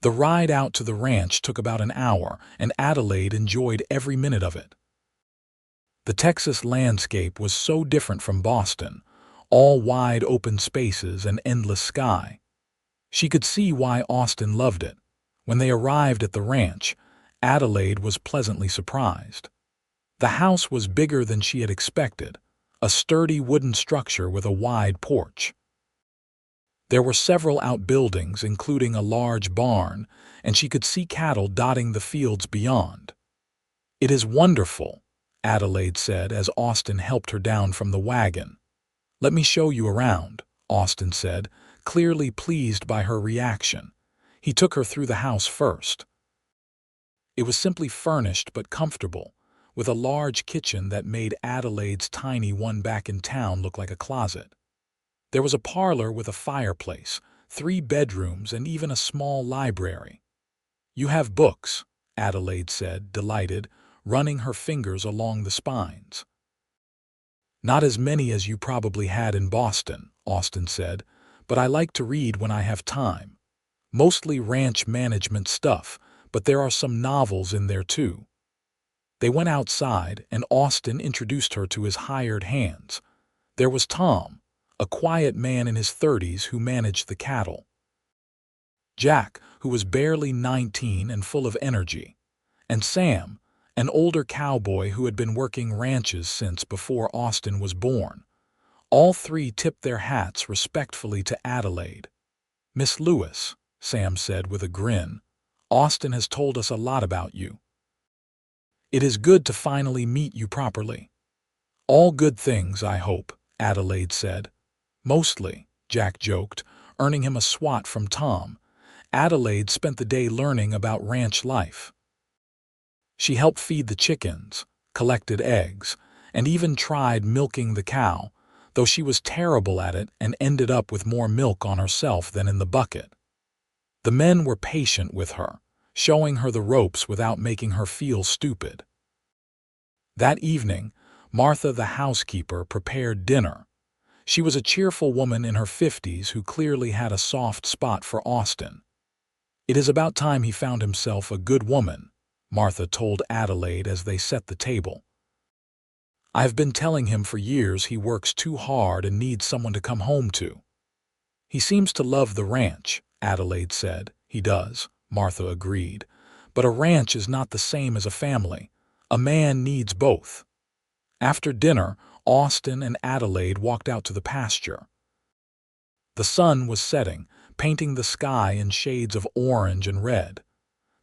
Speaker 1: The ride out to the ranch took about an hour, and Adelaide enjoyed every minute of it. The Texas landscape was so different from Boston, all wide open spaces and endless sky. She could see why Austin loved it. When they arrived at the ranch, Adelaide was pleasantly surprised. The house was bigger than she had expected, a sturdy wooden structure with a wide porch. There were several outbuildings, including a large barn, and she could see cattle dotting the fields beyond. "It is wonderful," Adelaide said as Austin helped her down from the wagon. "Let me show you around," Austin said, clearly pleased by her reaction. He took her through the house first. It was simply furnished but comfortable, with a large kitchen that made Adelaide's tiny one back in town look like a closet. There was a parlor with a fireplace, 3 bedrooms, and even a small library. "You have books," Adelaide said, delighted, running her fingers along the spines. "Not as many as you probably had in Boston," Austin said, "but I like to read when I have time. Mostly ranch management stuff, but there are some novels in there too." They went outside, and Austin introduced her to his hired hands. There was Tom, a quiet man in his 30s who managed the cattle. Jack, who was barely 19 and full of energy. And Sam, an older cowboy who had been working ranches since before Austin was born. All 3 tipped their hats respectfully to Adelaide. "Miss Lewis," Sam said with a grin, "Austin has told us a lot about you. It is good to finally meet you properly." "All good things, I hope," Adelaide said. "Mostly," Jack joked, earning him a swat from Tom. Adelaide spent the day learning about ranch life. She helped feed the chickens, collected eggs, and even tried milking the cow, though she was terrible at it and ended up with more milk on herself than in the bucket. The men were patient with her, showing her the ropes without making her feel stupid. That evening, Martha the housekeeper prepared dinner. She was a cheerful woman in her 50s who clearly had a soft spot for Austin. "It is about time he found himself a good woman," Martha told Adelaide as they set the table. "I have been telling him for years he works too hard and needs someone to come home to." "He seems to love the ranch," Adelaide said. "He does," Martha agreed. "But a ranch is not the same as a family. A man needs both." After dinner, Austin and Adelaide walked out to the pasture. The sun was setting, painting the sky in shades of orange and red.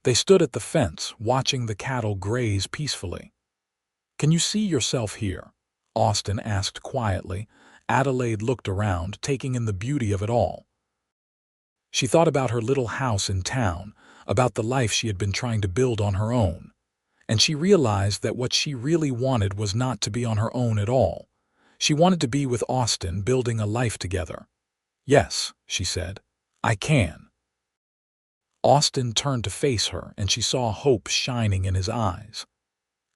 Speaker 1: They stood at the fence, watching the cattle graze peacefully. "Can you see yourself here?" Austin asked quietly. Adelaide looked around, taking in the beauty of it all. She thought about her little house in town, about the life she had been trying to build on her own. And she realized that what she really wanted was not to be on her own at all. She wanted to be with Austin, building a life together. "Yes," she said, "I can." Austin turned to face her, and she saw hope shining in his eyes.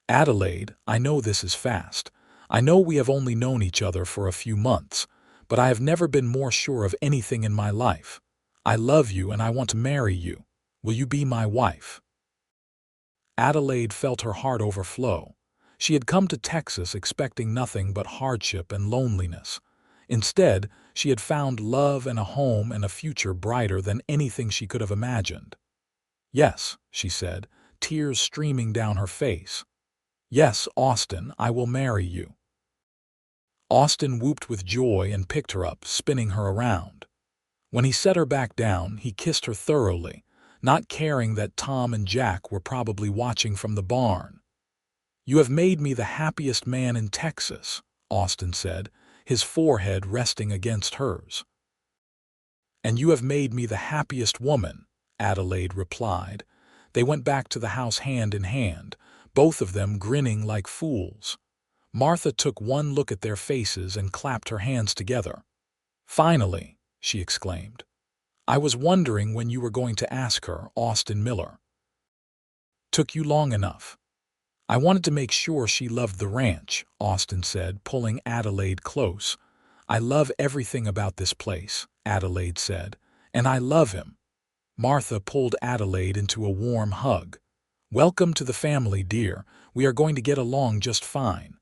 Speaker 1: "Adelaide, I know this is fast. I know we have only known each other for a few months, but I have never been more sure of anything in my life. I love you and I want to marry you. Will you be my wife?" Adelaide felt her heart overflow. She had come to Texas expecting nothing but hardship and loneliness. Instead, she had found love and a home and a future brighter than anything she could have imagined. "Yes," she said, tears streaming down her face. "Yes, Austin, I will marry you." Austin whooped with joy and picked her up, spinning her around. When he set her back down, he kissed her thoroughly, not caring that Tom and Jack were probably watching from the barn. "You have made me the happiest man in Texas," Austin said, his forehead resting against hers. "And you have made me the happiest woman," Adelaide replied. They went back to the house hand in hand, both of them grinning like fools. Martha took one look at their faces and clapped her hands together. "Finally," she exclaimed. "I was wondering when you were going to ask her, Austin Miller. Took you long enough." "I wanted to make sure she loved the ranch," Austin said, pulling Adelaide close. "I love everything about this place," Adelaide said, "and I love him." Martha pulled Adelaide into a warm hug. "Welcome to the family, dear. We are going to get along just fine."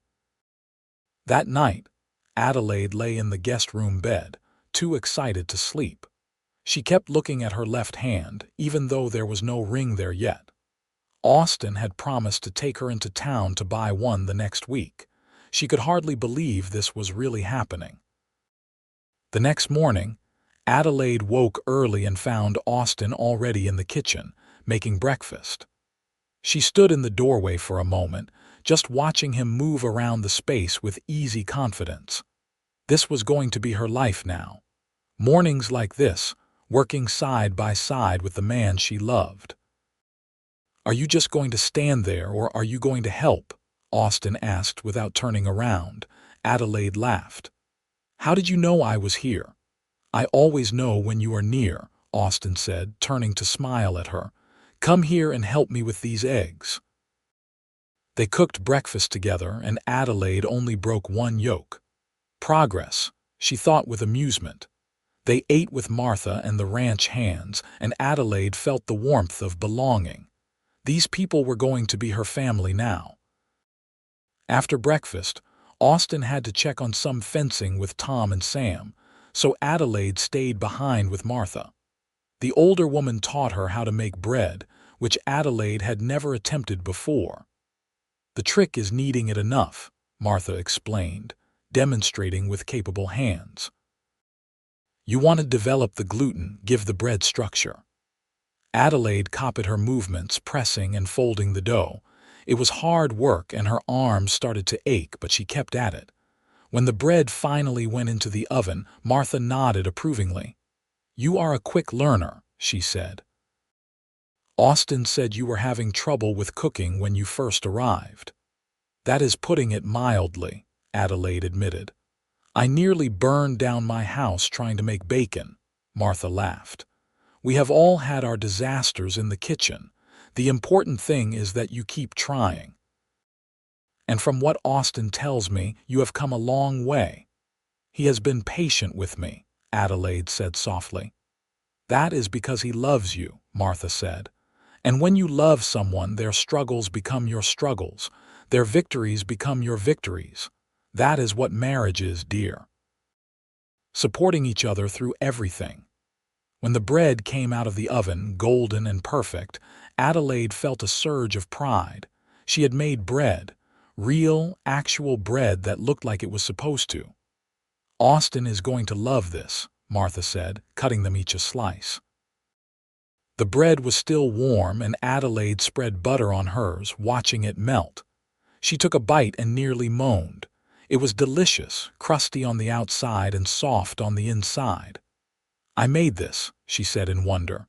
Speaker 1: That night, Adelaide lay in the guest room bed, too excited to sleep. She kept looking at her left hand, even though there was no ring there yet. Austin had promised to take her into town to buy one the next week. She could hardly believe this was really happening. The next morning, Adelaide woke early and found Austin already in the kitchen, making breakfast. She stood in the doorway for a moment, just watching him move around the space with easy confidence. This was going to be her life now. Mornings like this, working side by side with the man she loved. "Are you just going to stand there, or are you going to help?" Austin asked without turning around. Adelaide laughed. "How did you know I was here?" "I always know when you are near," Austin said, turning to smile at her. "Come here and help me with these eggs." They cooked breakfast together, and Adelaide only broke one yolk. Progress, she thought with amusement. They ate with Martha and the ranch hands, and Adelaide felt the warmth of belonging. These people were going to be her family now. After breakfast, Austin had to check on some fencing with Tom and Sam, so Adelaide stayed behind with Martha. The older woman taught her how to make bread, which Adelaide had never attempted before. "The trick is kneading it enough," Martha explained, demonstrating with capable hands. "You want to develop the gluten, give the bread structure." Adelaide copied her movements, pressing and folding the dough. It was hard work and her arms started to ache, but she kept at it. When the bread finally went into the oven, Martha nodded approvingly. "You are a quick learner," she said. "Austin said you were having trouble with cooking when you first arrived." "That is putting it mildly," Adelaide admitted. "I nearly burned down my house trying to make bacon," Martha laughed. "We have all had our disasters in the kitchen. The important thing is that you keep trying. And from what Austin tells me, you have come a long way." "He has been patient with me," Adelaide said softly. "That is because he loves you," Martha said. "And when you love someone, their struggles become your struggles. Their victories become your victories. That is what marriage is, dear. Supporting each other through everything." When the bread came out of the oven, golden and perfect, Adelaide felt a surge of pride. She had made bread, real, actual bread that looked like it was supposed to. "Austin is going to love this," Martha said, cutting them each a slice. The bread was still warm, and Adelaide spread butter on hers, watching it melt. She took a bite and nearly moaned. It was delicious, crusty on the outside and soft on the inside. "I made this," she said in wonder.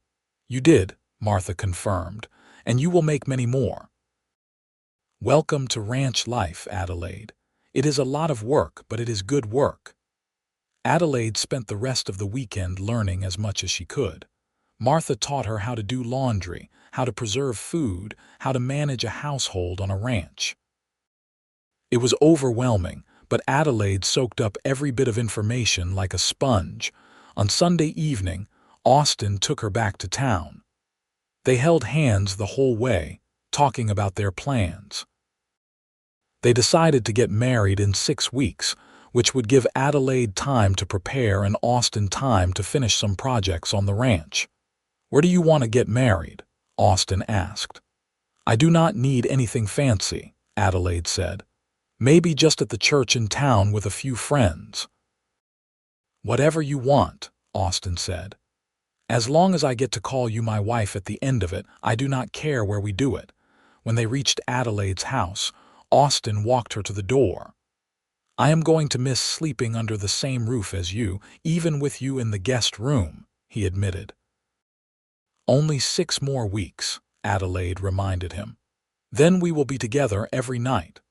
Speaker 1: "You did," Martha confirmed, "and you will make many more." "Welcome to ranch life, Adelaide. It is a lot of work, but it is good work." Adelaide spent the rest of the weekend learning as much as she could. Martha taught her how to do laundry, how to preserve food, how to manage a household on a ranch. It was overwhelming, but Adelaide soaked up every bit of information like a sponge. On Sunday evening, Austin took her back to town. They held hands the whole way, talking about their plans. They decided to get married in 6 weeks, which would give Adelaide time to prepare and Austin time to finish some projects on the ranch. "Where do you want to get married?" Austin asked. "I do not need anything fancy," Adelaide said. "Maybe just at the church in town with a few friends." "Whatever you want," Austin said. "As long as I get to call you my wife at the end of it, I do not care where we do it." When they reached Adelaide's house, Austin walked her to the door. "I am going to miss sleeping under the same roof as you, even with you in the guest room," he admitted. "Only 6 more weeks," Adelaide reminded him. "Then we will be together every night."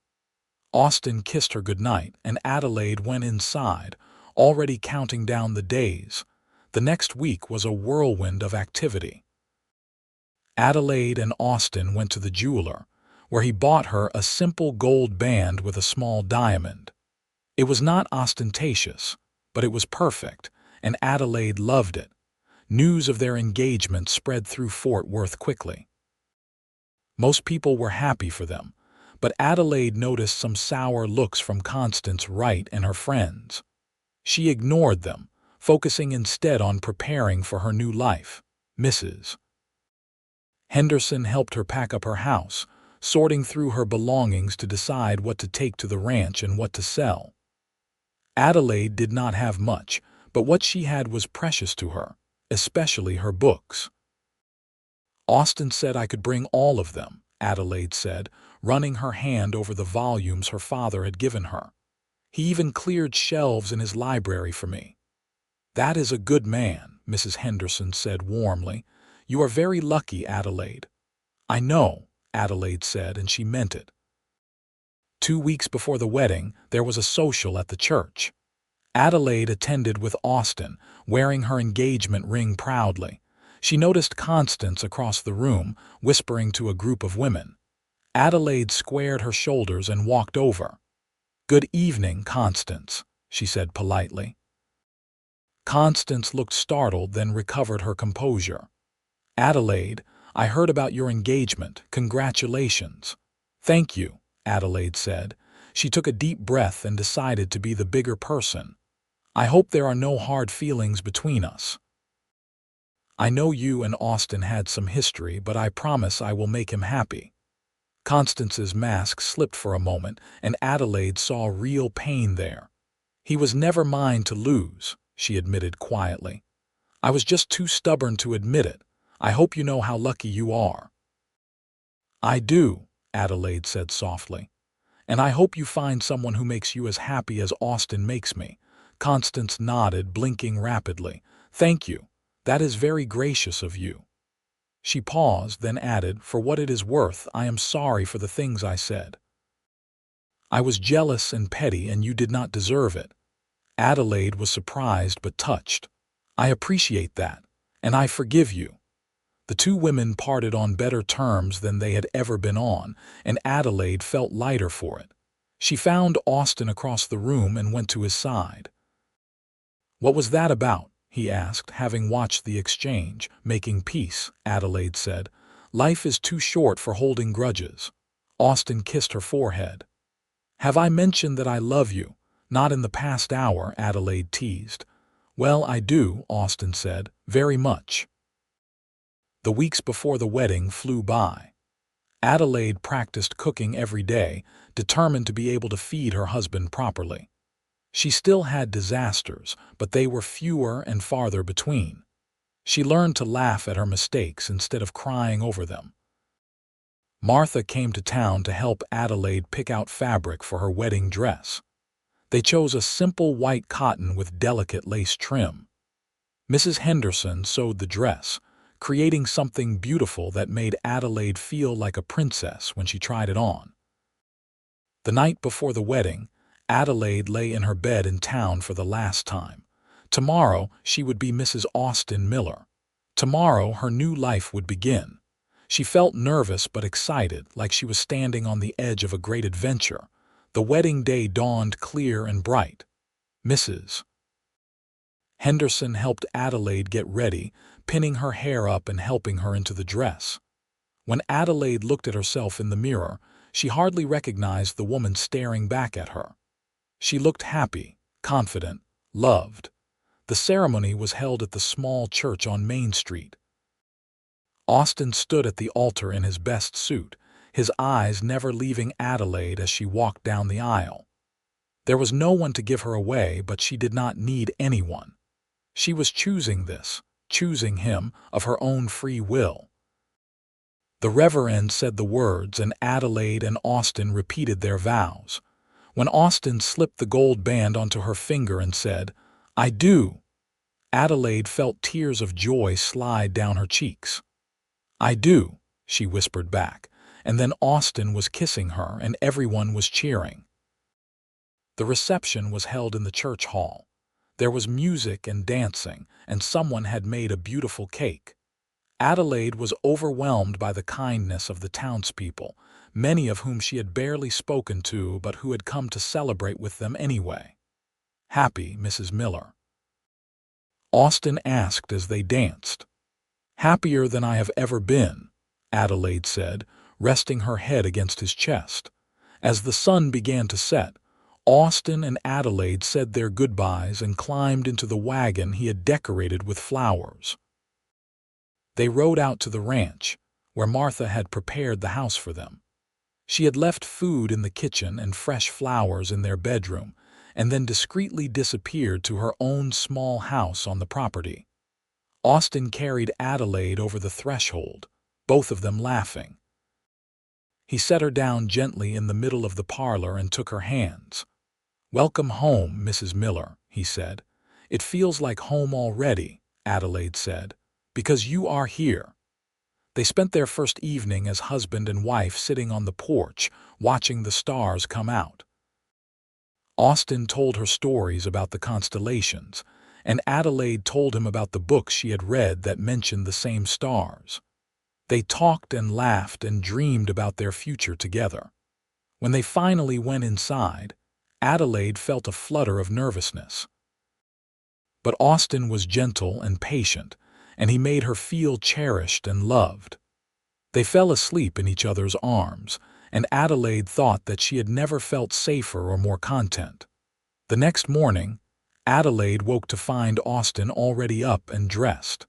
Speaker 1: Austin kissed her goodnight, and Adelaide went inside, already counting down the days. The next week was a whirlwind of activity. Adelaide and Austin went to the jeweler, where he bought her a simple gold band with a small diamond. It was not ostentatious, but it was perfect, and Adelaide loved it. News of their engagement spread through Fort Worth quickly. Most people were happy for them, but Adelaide noticed some sour looks from Constance Wright and her friends. She ignored them, focusing instead on preparing for her new life. Mrs. Henderson helped her pack up her house, sorting through her belongings to decide what to take to the ranch and what to sell. Adelaide did not have much, but what she had was precious to her, especially her books. "Austin said I could bring all of them," Adelaide said, running her hand over the volumes her father had given her. "He even cleared shelves in his library for me." "That is a good man," Mrs. Henderson said warmly. "You are very lucky, Adelaide." "I know," Adelaide said, and she meant it. 2 weeks before the wedding, there was a social at the church. Adelaide attended with Austin, wearing her engagement ring proudly. She noticed Constance across the room, whispering to a group of women. Adelaide squared her shoulders and walked over. "Good evening, Constance," she said politely. Constance looked startled, then recovered her composure. "Adelaide, I heard about your engagement. Congratulations." "Thank you," Adelaide said. She took a deep breath and decided to be the bigger person. "I hope there are no hard feelings between us. I know you and Austin had some history, but I promise I will make him happy." Constance's mask slipped for a moment, and Adelaide saw real pain there. "He was never mine to lose," she admitted quietly. "I was just too stubborn to admit it. I hope you know how lucky you are." "I do," Adelaide said softly. "And I hope you find someone who makes you as happy as Austin makes me." Constance nodded, blinking rapidly. "Thank you. That is very gracious of you." She paused, then added, "For what it is worth, I am sorry for the things I said. I was jealous and petty, and you did not deserve it." Adelaide was surprised but touched. "I appreciate that, and I forgive you." The two women parted on better terms than they had ever been on, and Adelaide felt lighter for it. She found Austin across the room and went to his side. "What was that about?" he asked, having watched the exchange. "Making peace," Adelaide said. "Life is too short for holding grudges." Austin kissed her forehead. "Have I mentioned that I love you?" "Not in the past hour," Adelaide teased. "Well, I do," Austin said. "Very much." The weeks before the wedding flew by. Adelaide practiced cooking every day, determined to be able to feed her husband properly. She still had disasters, but they were fewer and farther between. She learned to laugh at her mistakes instead of crying over them. Martha came to town to help Adelaide pick out fabric for her wedding dress. They chose a simple white cotton with delicate lace trim. Mrs. Henderson sewed the dress, creating something beautiful that made Adelaide feel like a princess when she tried it on. The night before the wedding, Adelaide lay in her bed in town for the last time. Tomorrow, she would be Mrs. Austin Miller. Tomorrow, her new life would begin. She felt nervous but excited, like she was standing on the edge of a great adventure. The wedding day dawned clear and bright. Mrs. Henderson helped Adelaide get ready, pinning her hair up and helping her into the dress. When Adelaide looked at herself in the mirror, she hardly recognized the woman staring back at her. She looked happy, confident, loved. The ceremony was held at the small church on Main Street. Austin stood at the altar in his best suit, his eyes never leaving Adelaide as she walked down the aisle. There was no one to give her away, but she did not need anyone. She was choosing this, choosing him, of her own free will. The Reverend said the words, and Adelaide and Austin repeated their vows. When Austin slipped the gold band onto her finger and said, "I do," Adelaide felt tears of joy slide down her cheeks. "I do," she whispered back, and then Austin was kissing her and everyone was cheering. The reception was held in the church hall. There was music and dancing, and someone had made a beautiful cake. Adelaide was overwhelmed by the kindness of the townspeople, many of whom she had barely spoken to but who had come to celebrate with them anyway. "Happy, Mrs. Miller?" Austin asked as they danced. "Happier than I have ever been," Adelaide said, resting her head against his chest. As the sun began to set, Austin and Adelaide said their goodbyes and climbed into the wagon he had decorated with flowers. They rode out to the ranch, where Martha had prepared the house for them. She had left food in the kitchen and fresh flowers in their bedroom, and then discreetly disappeared to her own small house on the property. Austin carried Adelaide over the threshold, both of them laughing. He set her down gently in the middle of the parlor and took her hands. "Welcome home, Mrs. Miller," he said. "It feels like home already," Adelaide said, "because you are here." They spent their first evening as husband and wife sitting on the porch, watching the stars come out. Austen told her stories about the constellations, and Adelaide told him about the books she had read that mentioned the same stars. They talked and laughed and dreamed about their future together. When they finally went inside, Adelaide felt a flutter of nervousness. But Austen was gentle and patient, and he made her feel cherished and loved. They fell asleep in each other's arms, and Adelaide thought that she had never felt safer or more content. The next morning, Adelaide woke to find Austen already up and dressed.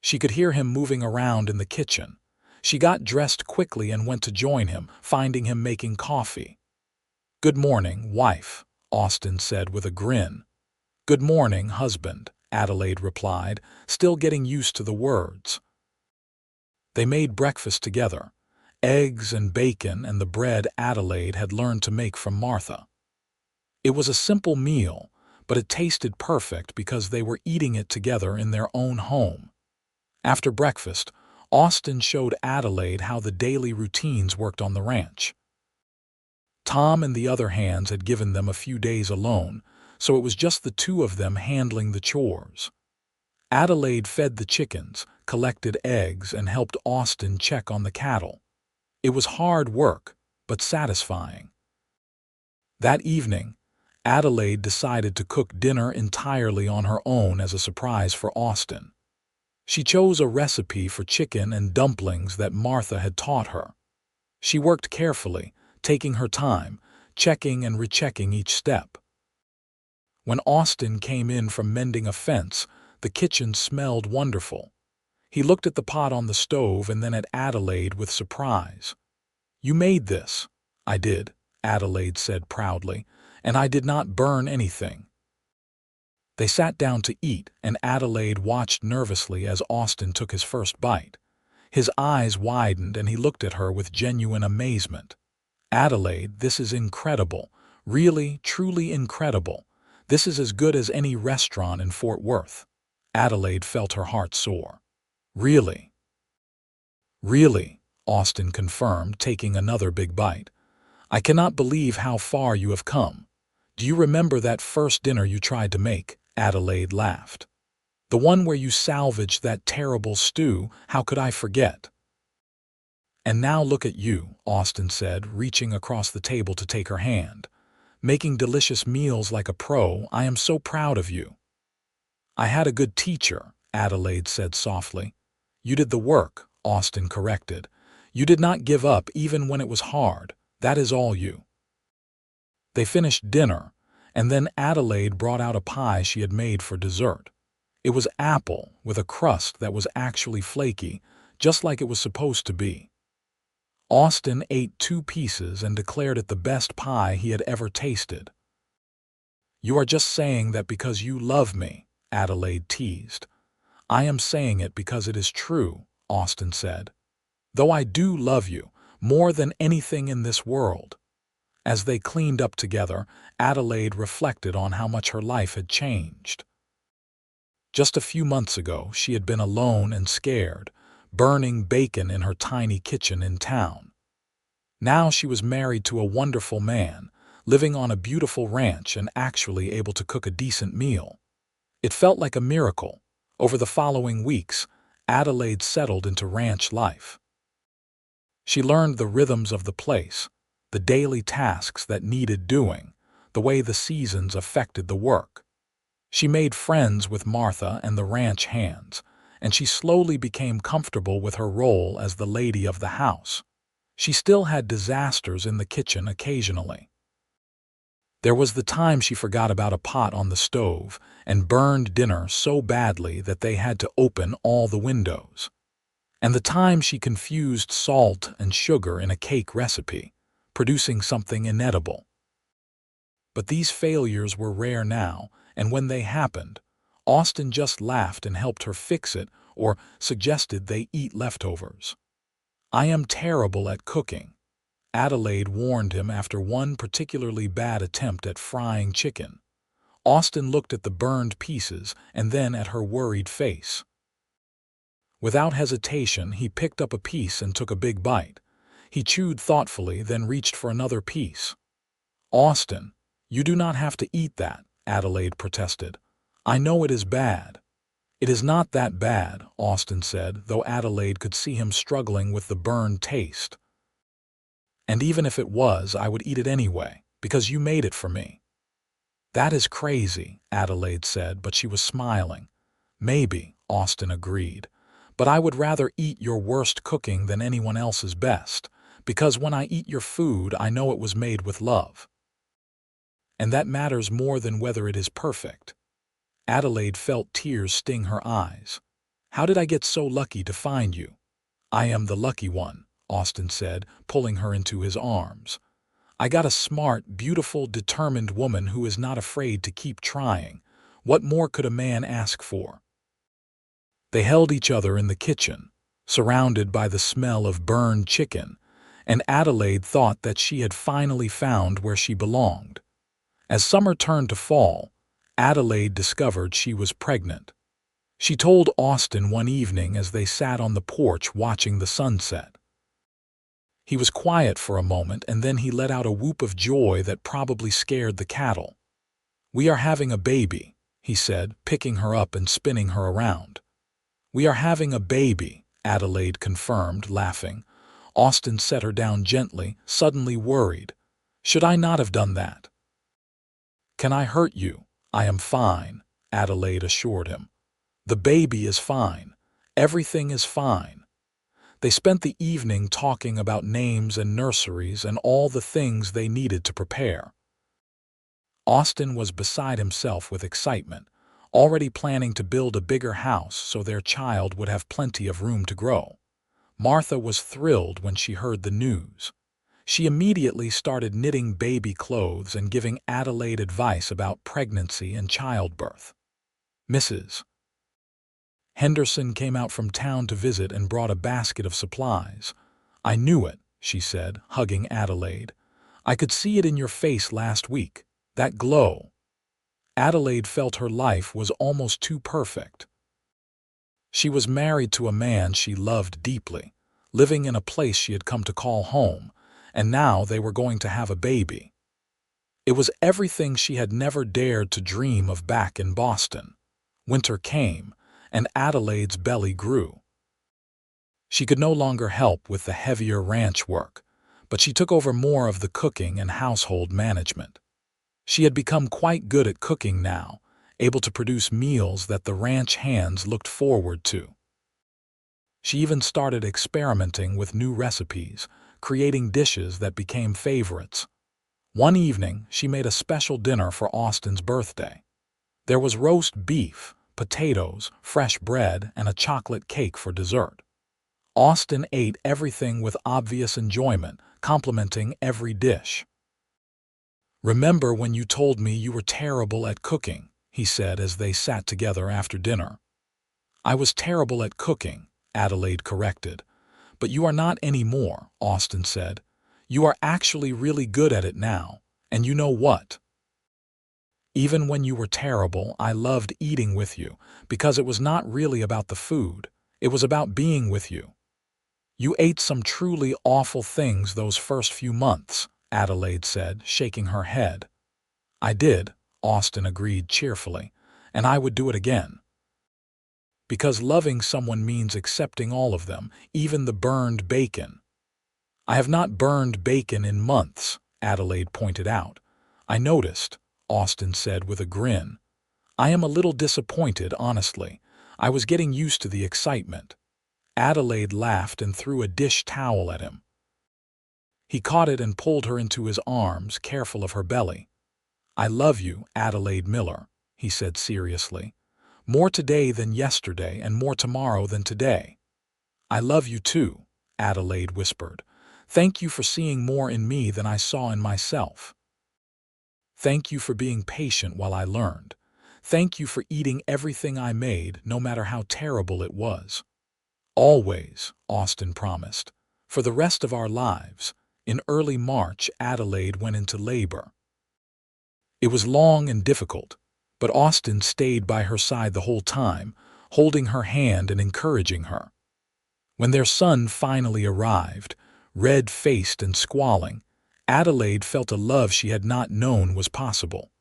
Speaker 1: She could hear him moving around in the kitchen. She got dressed quickly and went to join him, finding him making coffee. "Good morning, wife," Austen said with a grin. "Good morning, husband," Adelaide replied, still getting used to the words. They made breakfast together, eggs and bacon and the bread Adelaide had learned to make from Martha. It was a simple meal, but it tasted perfect because they were eating it together in their own home. After breakfast, Austen showed Adelaide how the daily routines worked on the ranch. Tom and the other hands had given them a few days alone, so it was just the two of them handling the chores. Adelaide fed the chickens, collected eggs, and helped Austen check on the cattle. It was hard work, but satisfying. That evening, Adelaide decided to cook dinner entirely on her own as a surprise for Austen. She chose a recipe for chicken and dumplings that Martha had taught her. She worked carefully, taking her time, checking and rechecking each step. When Austen came in from mending a fence, the kitchen smelled wonderful. He looked at the pot on the stove and then at Adelaide with surprise. "You made this." "I did," Adelaide said proudly, "and I did not burn anything." They sat down to eat, and Adelaide watched nervously as Austen took his first bite. His eyes widened and he looked at her with genuine amazement. "Adelaide, this is incredible. Really, truly incredible. This is as good as any restaurant in Fort Worth." Adelaide felt her heart soar. "Really?" "Really," Austen confirmed, taking another big bite. "I cannot believe how far you have come. Do you remember that first dinner you tried to make?" Adelaide laughed. "The one where you salvaged that terrible stew, how could I forget?" "And now look at you," Austen said, reaching across the table to take her hand. "Making delicious meals like a pro. I am so proud of you." "I had a good teacher," Adelaide said softly. "You did the work," Austen corrected. "You did not give up even when it was hard. That is all you." They finished dinner, and then Adelaide brought out a pie she had made for dessert. It was apple with a crust that was actually flaky, just like it was supposed to be. Austen ate 2 pieces and declared it the best pie he had ever tasted. "You are just saying that because you love me," Adelaide teased. "I am saying it because it is true," Austen said. "Though I do love you, more than anything in this world." As they cleaned up together, Adelaide reflected on how much her life had changed. Just a few months ago, she had been alone and scared, burning bacon in her tiny kitchen in town. Now she was married to a wonderful man, living on a beautiful ranch and actually able to cook a decent meal. It felt like a miracle. Over the following weeks, Adelaide settled into ranch life. She learned the rhythms of the place, the daily tasks that needed doing, the way the seasons affected the work. She made friends with Martha and the ranch hands, and she slowly became comfortable with her role as the lady of the house. She still had disasters in the kitchen occasionally. There was the time she forgot about a pot on the stove and burned dinner so badly that they had to open all the windows. And the time she confused salt and sugar in a cake recipe, producing something inedible. But these failures were rare now, and when they happened, Austen just laughed and helped her fix it or suggested they eat leftovers. I am terrible at cooking, Adelaide warned him after one particularly bad attempt at frying chicken. Austin looked at the burned pieces and then at her worried face. Without hesitation, he picked up a piece and took a big bite. He chewed thoughtfully, then reached for another piece. Austin, you do not have to eat that, Adelaide protested. I know it is bad. It is not that bad, Austin said, though Adelaide could see him struggling with the burned taste. And even if it was, I would eat it anyway, because you made it for me. That is crazy, Adelaide said, but she was smiling. Maybe, Austin agreed, but I would rather eat your worst cooking than anyone else's best, because when I eat your food, I know it was made with love. And that matters more than whether it is perfect. Adelaide felt tears sting her eyes. How did I get so lucky to find you? I am the lucky one, Austin said, pulling her into his arms. I got a smart, beautiful, determined woman who is not afraid to keep trying. What more could a man ask for? They held each other in the kitchen, surrounded by the smell of burned chicken, and Adelaide thought that she had finally found where she belonged. As summer turned to fall, Adelaide discovered she was pregnant. She told Austin one evening as they sat on the porch watching the sunset. He was quiet for a moment, and then he let out a whoop of joy that probably scared the cattle. We are having a baby, he said, picking her up and spinning her around. We are having a baby, Adelaide confirmed, laughing. Austin set her down gently, suddenly worried. Should I not have done that? Can I hurt you? I am fine, Adelaide assured him. The baby is fine. Everything is fine. They spent the evening talking about names and nurseries and all the things they needed to prepare. Austin was beside himself with excitement, already planning to build a bigger house so their child would have plenty of room to grow. Martha was thrilled when she heard the news. She immediately started knitting baby clothes and giving Adelaide advice about pregnancy and childbirth. Mrs. Henderson came out from town to visit and brought a basket of supplies. I knew it, she said, hugging Adelaide. I could see it in your face last week, that glow. Adelaide felt her life was almost too perfect. She was married to a man she loved deeply, living in a place she had come to call home, and now they were going to have a baby. It was everything she had never dared to dream of back in Boston. Winter came, and Adelaide's belly grew. She could no longer help with the heavier ranch work, but she took over more of the cooking and household management. She had become quite good at cooking now, able to produce meals that the ranch hands looked forward to. She even started experimenting with new recipes, creating dishes that became favorites. One evening, she made a special dinner for Austin's birthday. There was roast beef, potatoes, fresh bread, and a chocolate cake for dessert. Austin ate everything with obvious enjoyment, complimenting every dish. Remember when you told me you were terrible at cooking, he said as they sat together after dinner. I was terrible at cooking, Adelaide corrected. But you are not anymore, Austin said. You are actually really good at it now, and you know what? Even when you were terrible, I loved eating with you, because it was not really about the food, it was about being with you. You ate some truly awful things those first few months, Adelaide said, shaking her head. I did, Austin agreed cheerfully, and I would do it again. Because loving someone means accepting all of them, even the burned bacon. I have not burned bacon in months, Adelaide pointed out. I noticed, Austin said with a grin. I am a little disappointed, honestly. I was getting used to the excitement. Adelaide laughed and threw a dish towel at him. He caught it and pulled her into his arms, careful of her belly. I love you, Adelaide Miller, he said seriously. More today than yesterday and more tomorrow than today. I love you too, Adelaide whispered. Thank you for seeing more in me than I saw in myself. Thank you for being patient while I learned. Thank you for eating everything I made, no matter how terrible it was. Always, Austin promised. For the rest of our lives, in early March, Adelaide went into labor. It was long and difficult, but Austin stayed by her side the whole time, holding her hand and encouraging her. When their son finally arrived, red-faced and squalling, Adelaide felt a love she had not known was possible.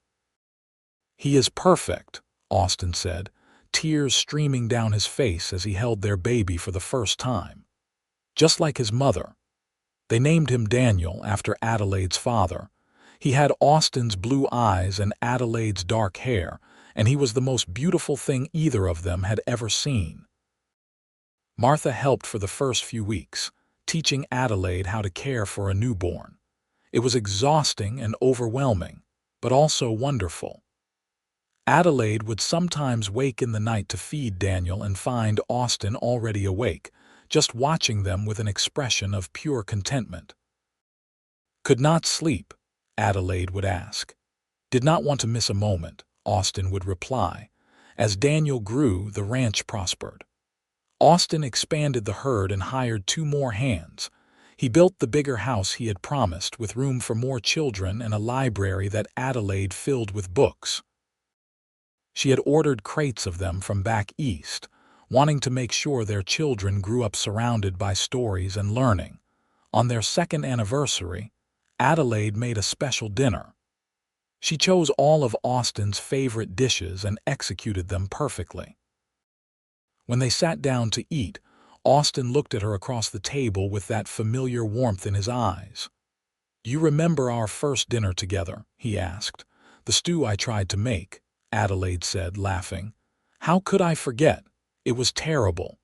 Speaker 1: "He is perfect," Austin said, tears streaming down his face as he held their baby for the first time. "Just like his mother." They named him Daniel after Adelaide's father. He had Austin's blue eyes and Adelaide's dark hair, and he was the most beautiful thing either of them had ever seen. Martha helped for the first few weeks, teaching Adelaide how to care for a newborn. It was exhausting and overwhelming, but also wonderful. Adelaide would sometimes wake in the night to feed Daniel and find Austin already awake, just watching them with an expression of pure contentment. "Could not sleep?" Adelaide would ask. "Did not want to miss a moment," Austin would reply. As Daniel grew, the ranch prospered. Austin expanded the herd and hired 2 more hands. He built the bigger house he had promised, with room for more children and a library that Adelaide filled with books. She had ordered crates of them from back east, wanting to make sure their children grew up surrounded by stories and learning. On their 2nd anniversary, Adelaide made a special dinner. She chose all of Austin's favorite dishes and executed them perfectly. When they sat down to eat, Austin looked at her across the table with that familiar warmth in his eyes. "Do you remember our first dinner together?" he asked. "The stew I tried to make," Adelaide said, laughing. "How could I forget? It was terrible."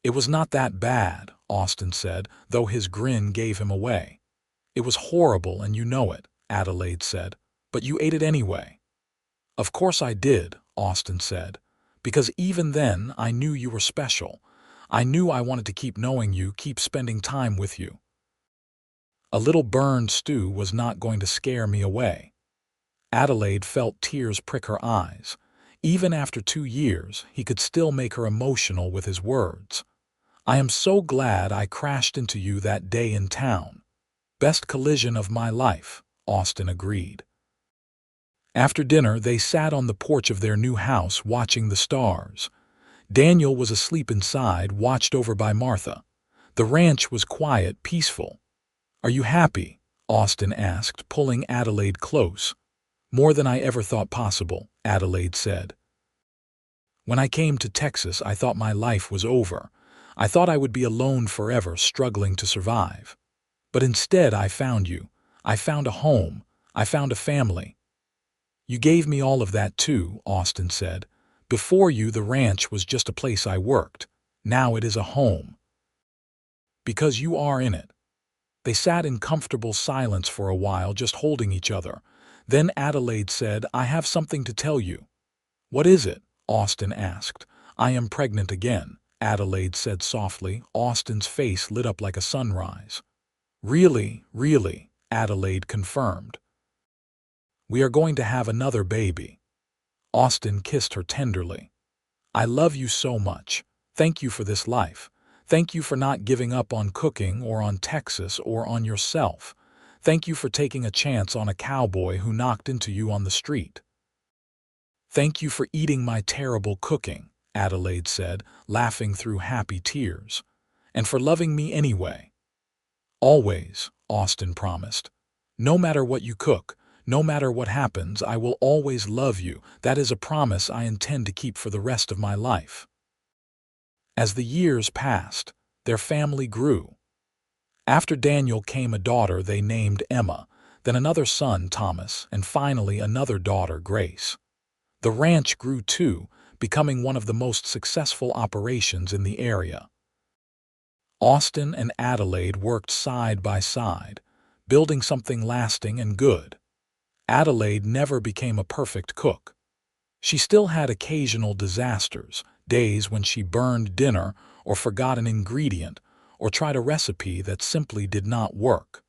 Speaker 1: "It was not that bad," Austin said, though his grin gave him away. "It was horrible and you know it," Adelaide said, "but you ate it anyway." "Of course I did," Austin said, "because even then I knew you were special. I knew I wanted to keep knowing you, keep spending time with you. A little burned stew was not going to scare me away." Adelaide felt tears prick her eyes. Even after 2 years, he could still make her emotional with his words. "I am so glad I crashed into you that day in town." "Best collision of my life," Austin agreed. After dinner, they sat on the porch of their new house watching the stars. Daniel was asleep inside, watched over by Martha. The ranch was quiet, peaceful. "Are you happy?" Austin asked, pulling Adelaide close. "More than I ever thought possible," Adelaide said. "When I came to Texas, I thought my life was over. I thought I would be alone forever, struggling to survive. But instead I found you. I found a home. I found a family." "You gave me all of that too," Austin said. "Before you, the ranch was just a place I worked. Now it is a home. Because you are in it." They sat in comfortable silence for a while, just holding each other. Then Adelaide said, "I have something to tell you." "What is it?" Austin asked. "I am pregnant again," Adelaide said softly. Austin's face lit up like a sunrise. "Really, really," Adelaide confirmed. "We are going to have another baby." Austin kissed her tenderly. "I love you so much. Thank you for this life. Thank you for not giving up on cooking or on Texas or on yourself. Thank you for taking a chance on a cowboy who knocked into you on the street." "Thank you for eating my terrible cooking," Adelaide said, laughing through happy tears. "And for loving me anyway." "Always," Austin promised. "No matter what you cook, no matter what happens, I will always love you. That is a promise I intend to keep for the rest of my life." As the years passed, their family grew. After Daniel came a daughter they named Emma, then another son, Thomas, and finally another daughter, Grace. The ranch grew too, becoming one of the most successful operations in the area. Austin and Adelaide worked side by side, building something lasting and good. Adelaide never became a perfect cook. She still had occasional disasters, days when she burned dinner or forgot an ingredient or tried a recipe that simply did not work.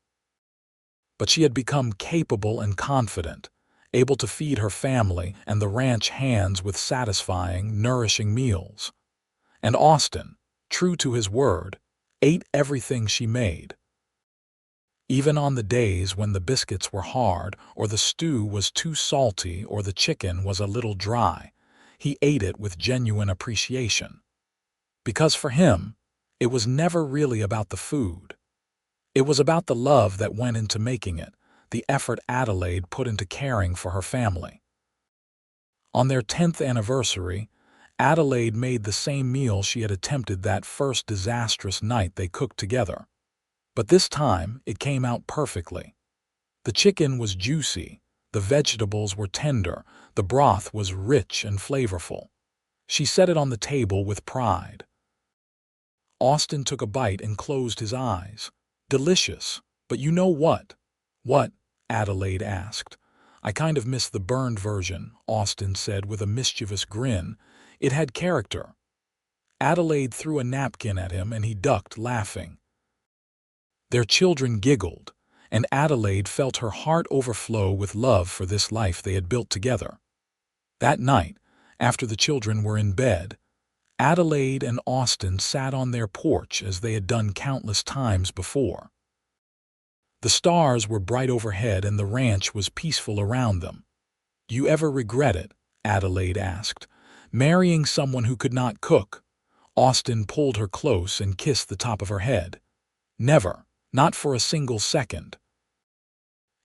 Speaker 1: But she had become capable and confident, able to feed her family and the ranch hands with satisfying, nourishing meals. And Austin, true to his word, ate everything she made. Even on the days when the biscuits were hard, or the stew was too salty, or the chicken was a little dry, he ate it with genuine appreciation. Because for him, it was never really about the food. It was about the love that went into making it, the effort Adelaide put into caring for her family. On their 10th anniversary, Adelaide made the same meal she had attempted that first disastrous night they cooked together. But this time, it came out perfectly. The chicken was juicy, the vegetables were tender, the broth was rich and flavorful. She set it on the table with pride. Austin took a bite and closed his eyes. Delicious, but you know what? What? Adelaide asked. I kind of miss the burned version, Austin said with a mischievous grin. It had character. Adelaide threw a napkin at him and he ducked, laughing. Their children giggled, and Adelaide felt her heart overflow with love for this life they had built together. That night, after the children were in bed, Adelaide and Austin sat on their porch as they had done countless times before. The stars were bright overhead and the ranch was peaceful around them. "Do you ever regret it?" Adelaide asked. "Marrying someone who could not cook?" Austin pulled her close and kissed the top of her head. "Never, not for a single second.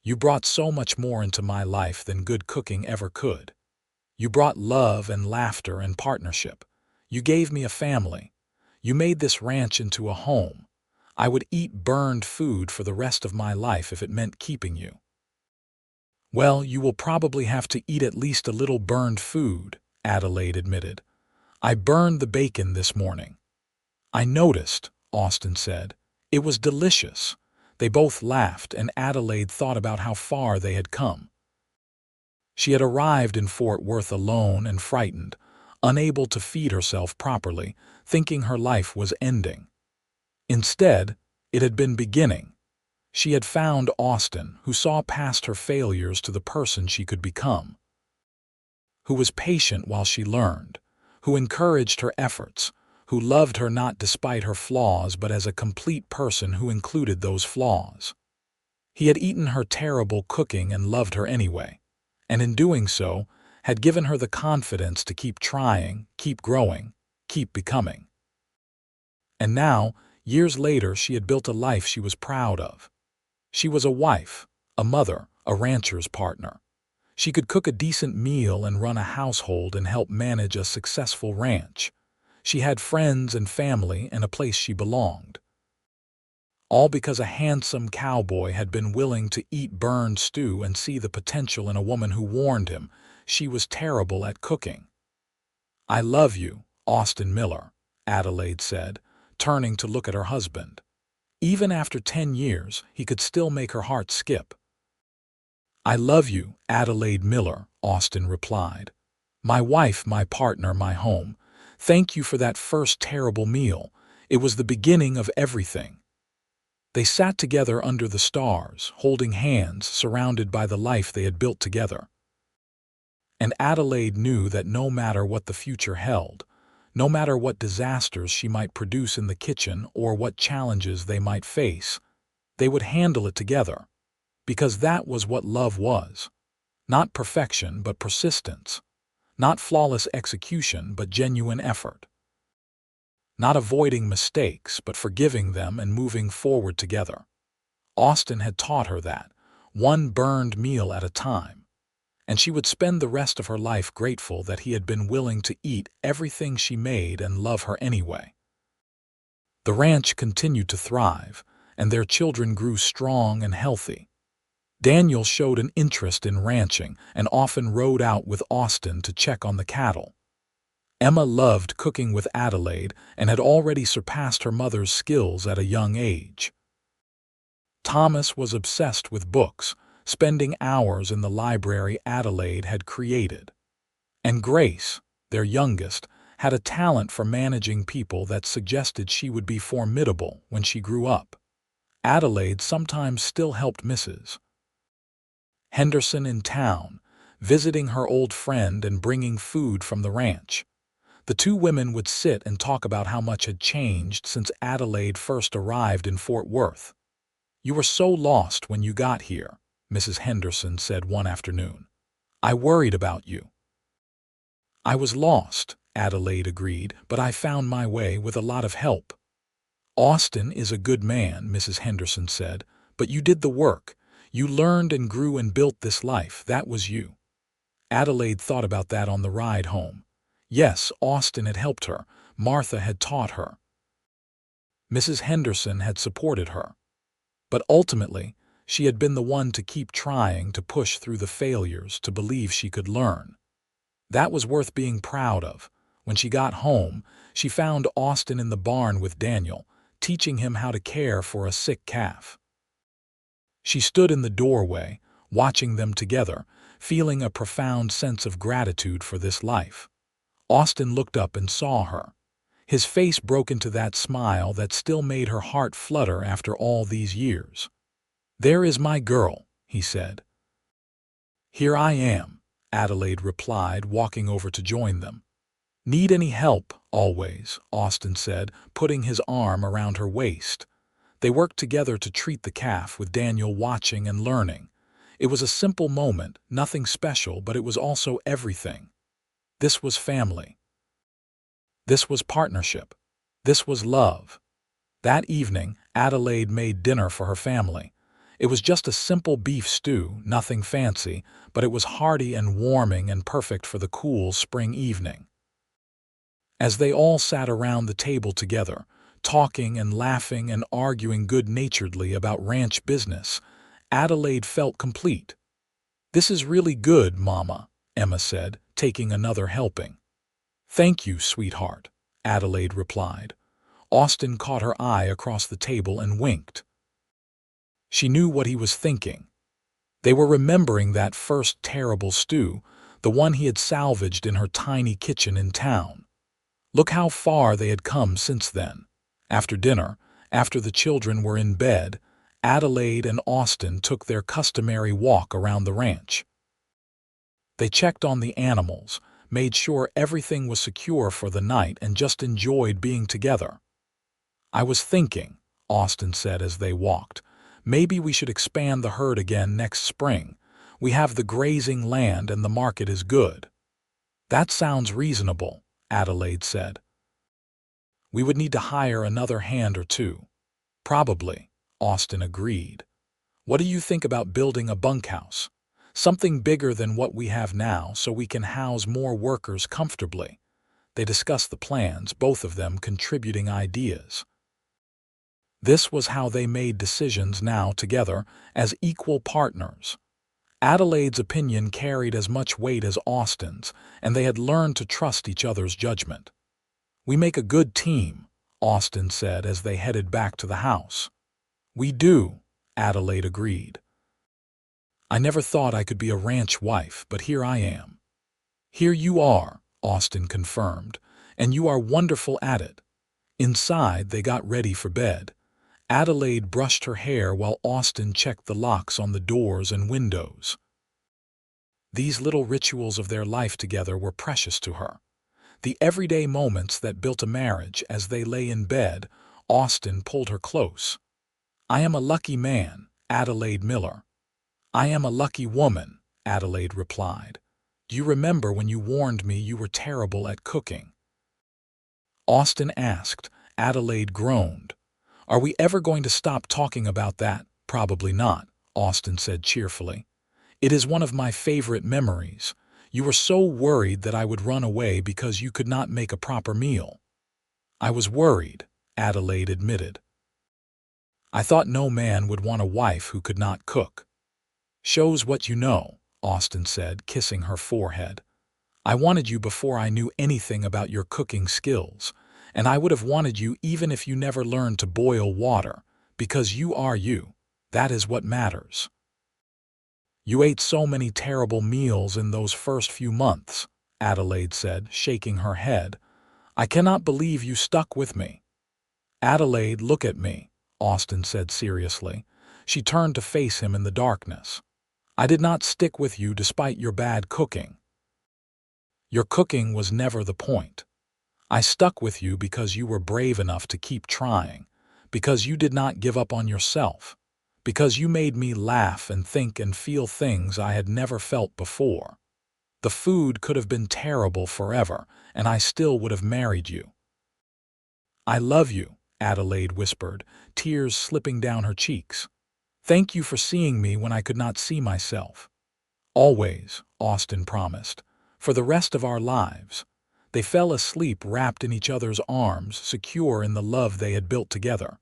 Speaker 1: You brought so much more into my life than good cooking ever could. You brought love and laughter and partnership. You gave me a family. You made this ranch into a home. I would eat burned food for the rest of my life if it meant keeping you." "Well, you will probably have to eat at least a little burned food," Adelaide admitted. "I burned the bacon this morning." "I noticed," Austin said. "It was delicious." They both laughed, and Adelaide thought about how far they had come. She had arrived in Fort Worth alone and frightened, unable to feed herself properly, thinking her life was ending. Instead, it had been beginning. She had found Austin, who saw past her failures to the person she could become, who was patient while she learned, who encouraged her efforts, who loved her not despite her flaws but as a complete person who included those flaws. He had eaten her terrible cooking and loved her anyway, and in doing so, had given her the confidence to keep trying, keep growing, keep becoming. And now, years later, she had built a life she was proud of. She was a wife, a mother, a rancher's partner. She could cook a decent meal and run a household and help manage a successful ranch. She had friends and family and a place she belonged. All because a handsome cowboy had been willing to eat burned stew and see the potential in a woman who warned him she was terrible at cooking. "I love you, Austin Miller," Adelaide said, turning to look at her husband. Even after 10 years, he could still make her heart skip. "I love you, Adelaide Miller," Austin replied. "My wife, my partner, my home. Thank you for that first terrible meal. It was the beginning of everything." They sat together under the stars, holding hands, surrounded by the life they had built together. And Adelaide knew that no matter what the future held, no matter what disasters she might produce in the kitchen or what challenges they might face, they would handle it together, because that was what love was. Not perfection, but persistence. Not flawless execution, but genuine effort. Not avoiding mistakes, but forgiving them and moving forward together. Austin had taught her that, one burned meal at a time, and she would spend the rest of her life grateful that he had been willing to eat everything she made and love her anyway. The ranch continued to thrive, and their children grew strong and healthy. Daniel showed an interest in ranching and often rode out with Austin to check on the cattle. Emma loved cooking with Adelaide and had already surpassed her mother's skills at a young age. Thomas was obsessed with books, spending hours in the library Adelaide had created. And Grace, their youngest, had a talent for managing people that suggested she would be formidable when she grew up. Adelaide sometimes still helped Mrs. Henderson in town, visiting her old friend and bringing food from the ranch. The two women would sit and talk about how much had changed since Adelaide first arrived in Fort Worth. "You were so lost when you got here," Mrs. Henderson said one afternoon. "I worried about you." "I was lost," Adelaide agreed, "but I found my way with a lot of help." "Austin is a good man," Mrs. Henderson said, "but you did the work. You learned and grew and built this life. That was you." Adelaide thought about that on the ride home. Yes, Austin had helped her. Martha had taught her. Mrs. Henderson had supported her. But ultimately, she had been the one to keep trying, to push through the failures, to believe she could learn. That was worth being proud of. When she got home, she found Austin in the barn with Daniel, teaching him how to care for a sick calf. She stood in the doorway, watching them together, feeling a profound sense of gratitude for this life. Austin looked up and saw her. His face broke into that smile that still made her heart flutter after all these years. "There is my girl," he said. "Here I am," Adelaide replied, walking over to join them. "Need any help?" "Always," Austin said, putting his arm around her waist. They worked together to treat the calf, with Daniel watching and learning. It was a simple moment, nothing special, but it was also everything. This was family. This was partnership. This was love. That evening, Adelaide made dinner for her family. It was just a simple beef stew, nothing fancy, but it was hearty and warming and perfect for the cool spring evening. As they all sat around the table together, talking and laughing and arguing good-naturedly about ranch business, Adelaide felt complete. "This is really good, Mama," Emma said, taking another helping. "Thank you, sweetheart," Adelaide replied. Austin caught her eye across the table and winked. She knew what he was thinking. They were remembering that first terrible stew, the one he had salvaged in her tiny kitchen in town. Look how far they had come since then. After dinner, after the children were in bed, Adelaide and Austin took their customary walk around the ranch. They checked on the animals, made sure everything was secure for the night, and just enjoyed being together. "I was thinking," Austin said as they walked, "maybe we should expand the herd again next spring. We have the grazing land and the market is good." "That sounds reasonable," Adelaide said. "We would need to hire another hand or two." "Probably," Austin agreed. "What do you think about building a bunkhouse? Something bigger than what we have now, so we can house more workers comfortably." They discussed the plans, both of them contributing ideas. This was how they made decisions now together, as equal partners. Adelaide's opinion carried as much weight as Austin's, and they had learned to trust each other's judgment. "We make a good team," Austin said as they headed back to the house. "We do," Adelaide agreed. "I never thought I could be a ranch wife, but here I am." "Here you are," Austin confirmed, "and you are wonderful at it." Inside, they got ready for bed. Adelaide brushed her hair while Austin checked the locks on the doors and windows. These little rituals of their life together were precious to her. The everyday moments that built a marriage. As they lay in bed, Austin pulled her close. "I am a lucky man," Adelaide Miller. "I am a lucky woman," Adelaide replied. "Do you remember when you warned me you were terrible at cooking?" Austin asked. Adelaide groaned. "Are we ever going to stop talking about that?" "Probably not," Austin said cheerfully. "It is one of my favorite memories. You were so worried that I would run away because you could not make a proper meal." "I was worried," Adelaide admitted. "I thought no man would want a wife who could not cook." "Shows what you know," Austin said, kissing her forehead. "I wanted you before I knew anything about your cooking skills, and I would have wanted you even if you never learned to boil water, because you are you. That is what matters." "You ate so many terrible meals in those first few months," Adelaide said, shaking her head. "I cannot believe you stuck with me." "Adelaide, look at me," Austin said seriously. She turned to face him in the darkness. "I did not stick with you despite your bad cooking." "Your cooking was never the point." I stuck with you because you were brave enough to keep trying, because you did not give up on yourself, because you made me laugh and think and feel things I had never felt before. The food could have been terrible forever, and I still would have married you." "I love you," Adelaide whispered, tears slipping down her cheeks. "Thank you for seeing me when I could not see myself." "Always," Austin promised, "for the rest of our lives." They fell asleep wrapped in each other's arms, secure in the love they had built together.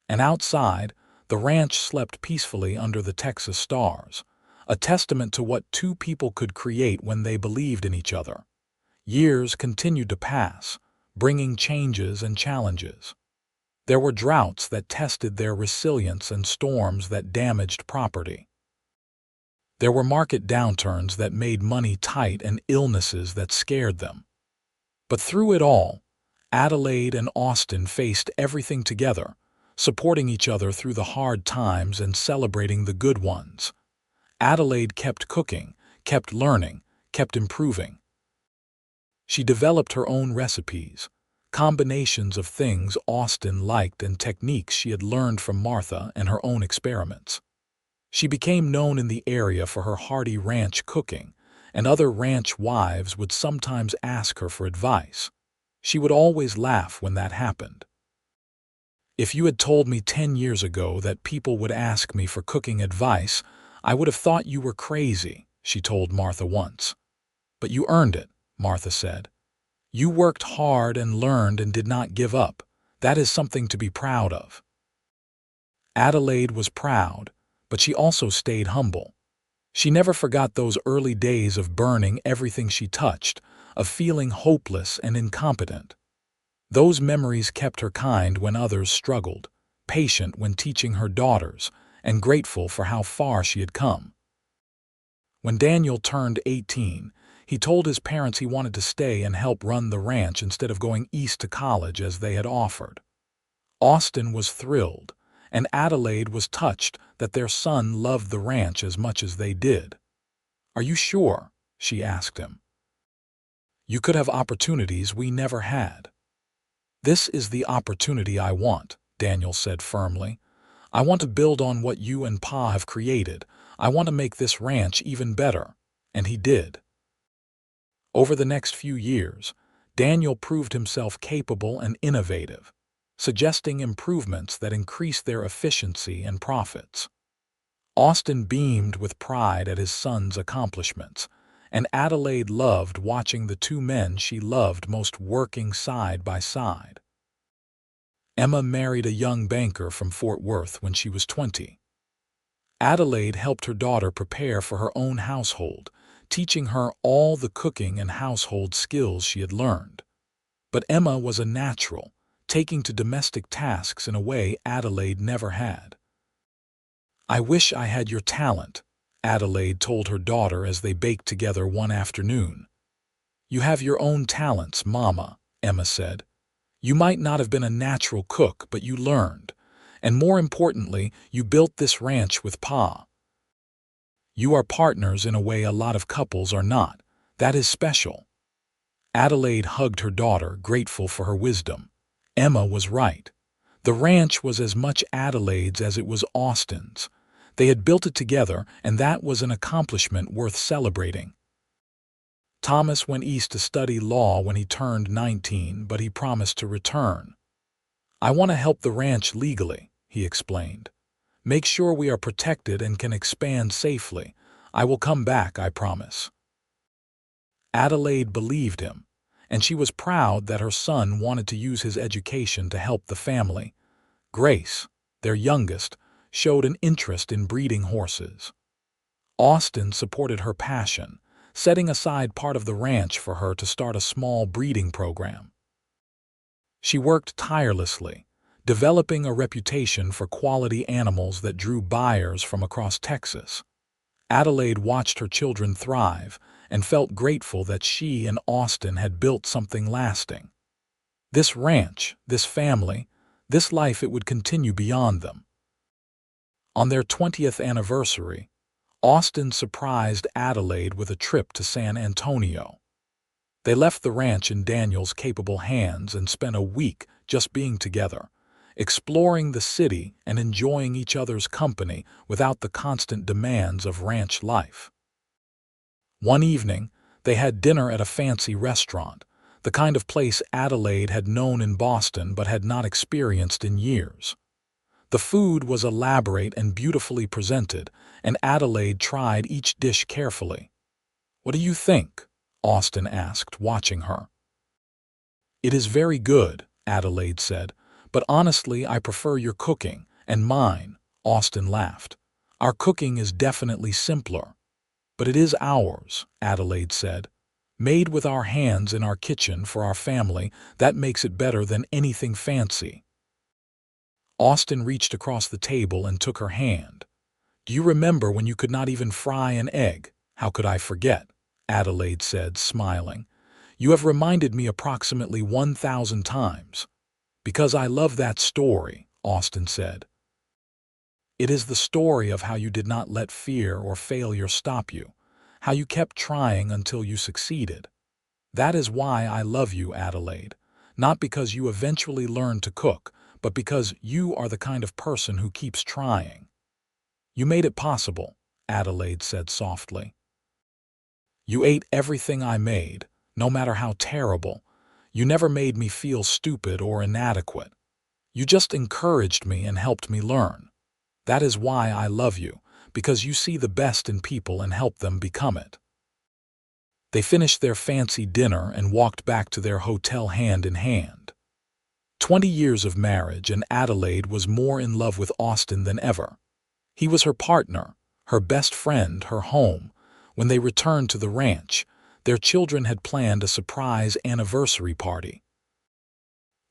Speaker 1: And outside, the ranch slept peacefully under the Texas stars, a testament to what two people could create when they believed in each other. Years continued to pass, bringing changes and challenges. There were droughts that tested their resilience and storms that damaged property. There were market downturns that made money tight and illnesses that scared them. But through it all, Adelaide and Austin faced everything together, supporting each other through the hard times and celebrating the good ones. Adelaide kept cooking, kept learning, kept improving. She developed her own recipes, combinations of things Austin liked and techniques she had learned from Martha and her own experiments. She became known in the area for her hearty ranch cooking, and other ranch wives would sometimes ask her for advice. She would always laugh when that happened. "If you had told me 10 years ago that people would ask me for cooking advice, I would have thought you were crazy," she told Martha once. "But you earned it," Martha said. "You worked hard and learned and did not give up. That is something to be proud of." Adelaide was proud, but she also stayed humble. She never forgot those early days of burning everything she touched, of feeling hopeless and incompetent. Those memories kept her kind when others struggled, patient when teaching her daughters, and grateful for how far she had come. When Daniel turned 18, he told his parents he wanted to stay and help run the ranch instead of going east to college as they had offered. Austin was thrilled, and Adelaide was touched that their son loved the ranch as much as they did. "Are you sure?" she asked him. "You could have opportunities we never had." "This is the opportunity I want," Daniel said firmly. "I want to build on what you and Pa have created. I want to make this ranch even better." And he did. Over the next few years, Daniel proved himself capable and innovative, suggesting improvements that increased their efficiency and profits. Austin beamed with pride at his son's accomplishments, and Adelaide loved watching the two men she loved most working side by side. Emma married a young banker from Fort Worth when she was 20. Adelaide helped her daughter prepare for her own household, teaching her all the cooking and household skills she had learned. But Emma was a natural, taking to domestic tasks in a way Adelaide never had. "I wish I had your talent," Adelaide told her daughter as they baked together one afternoon. "You have your own talents, Mama," Emma said. "You might not have been a natural cook, but you learned. And more importantly, you built this ranch with Pa. You are partners in a way a lot of couples are not. That is special." Adelaide hugged her daughter, grateful for her wisdom. Emma was right. The ranch was as much Adelaide's as it was Austin's. They had built it together, and that was an accomplishment worth celebrating. Thomas went east to study law when he turned 19, but he promised to return. "I want to help the ranch legally," he explained. "Make sure we are protected and can expand safely. I will come back, I promise." Adelaide believed him, and she was proud that her son wanted to use his education to help the family. Grace, their youngest, showed an interest in breeding horses. Austin supported her passion, setting aside part of the ranch for her to start a small breeding program. She worked tirelessly, developing a reputation for quality animals that drew buyers from across Texas. Adelaide watched her children thrive and felt grateful that she and Austin had built something lasting. This ranch, this family, this life, it would continue beyond them. On their 20th anniversary, Austin surprised Adelaide with a trip to San Antonio. They left the ranch in Daniel's capable hands and spent a week just being together, exploring the city and enjoying each other's company without the constant demands of ranch life. One evening, they had dinner at a fancy restaurant, the kind of place Adelaide had known in Boston but had not experienced in years. The food was elaborate and beautifully presented, and Adelaide tried each dish carefully. "What do you think?" Austin asked, watching her. "It is very good," Adelaide said, "but honestly I prefer your cooking, and mine," Austin laughed. "Our cooking is definitely simpler." "But it is ours," Adelaide said. "Made with our hands in our kitchen for our family, that makes it better than anything fancy." Austin reached across the table and took her hand. "Do you remember when you could not even fry an egg?" "How could I forget?" Adelaide said, smiling. "You have reminded me approximately 1,000 times." "Because I love that story," Austin said. "It is the story of how you did not let fear or failure stop you, how you kept trying until you succeeded. That is why I love you, Adelaide, not because you eventually learned to cook, but because you are the kind of person who keeps trying." "You made it possible," Adelaide said softly. "You ate everything I made, no matter how terrible. You never made me feel stupid or inadequate. You just encouraged me and helped me learn. That is why I love you, because you see the best in people and help them become it." They finished their fancy dinner and walked back to their hotel hand in hand. 20 years of marriage, and Adelaide was more in love with Austin than ever. He was her partner, her best friend, her home. When they returned to the ranch, their children had planned a surprise anniversary party.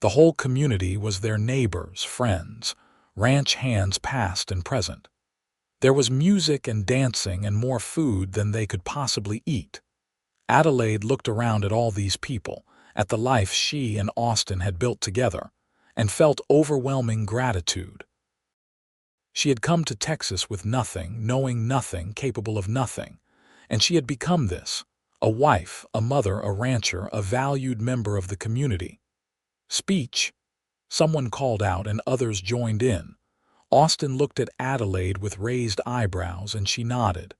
Speaker 1: The whole community was their neighbors, friends, ranch hands past and present. There was music and dancing and more food than they could possibly eat. Adelaide looked around at all these people, at the life she and Austin had built together, and felt overwhelming gratitude. She had come to Texas with nothing, knowing nothing, capable of nothing, and she had become this: a wife, a mother, a rancher, a valued member of the community. "Speech," someone called out, and others joined in. Austin looked at Adelaide with raised eyebrows, and she nodded.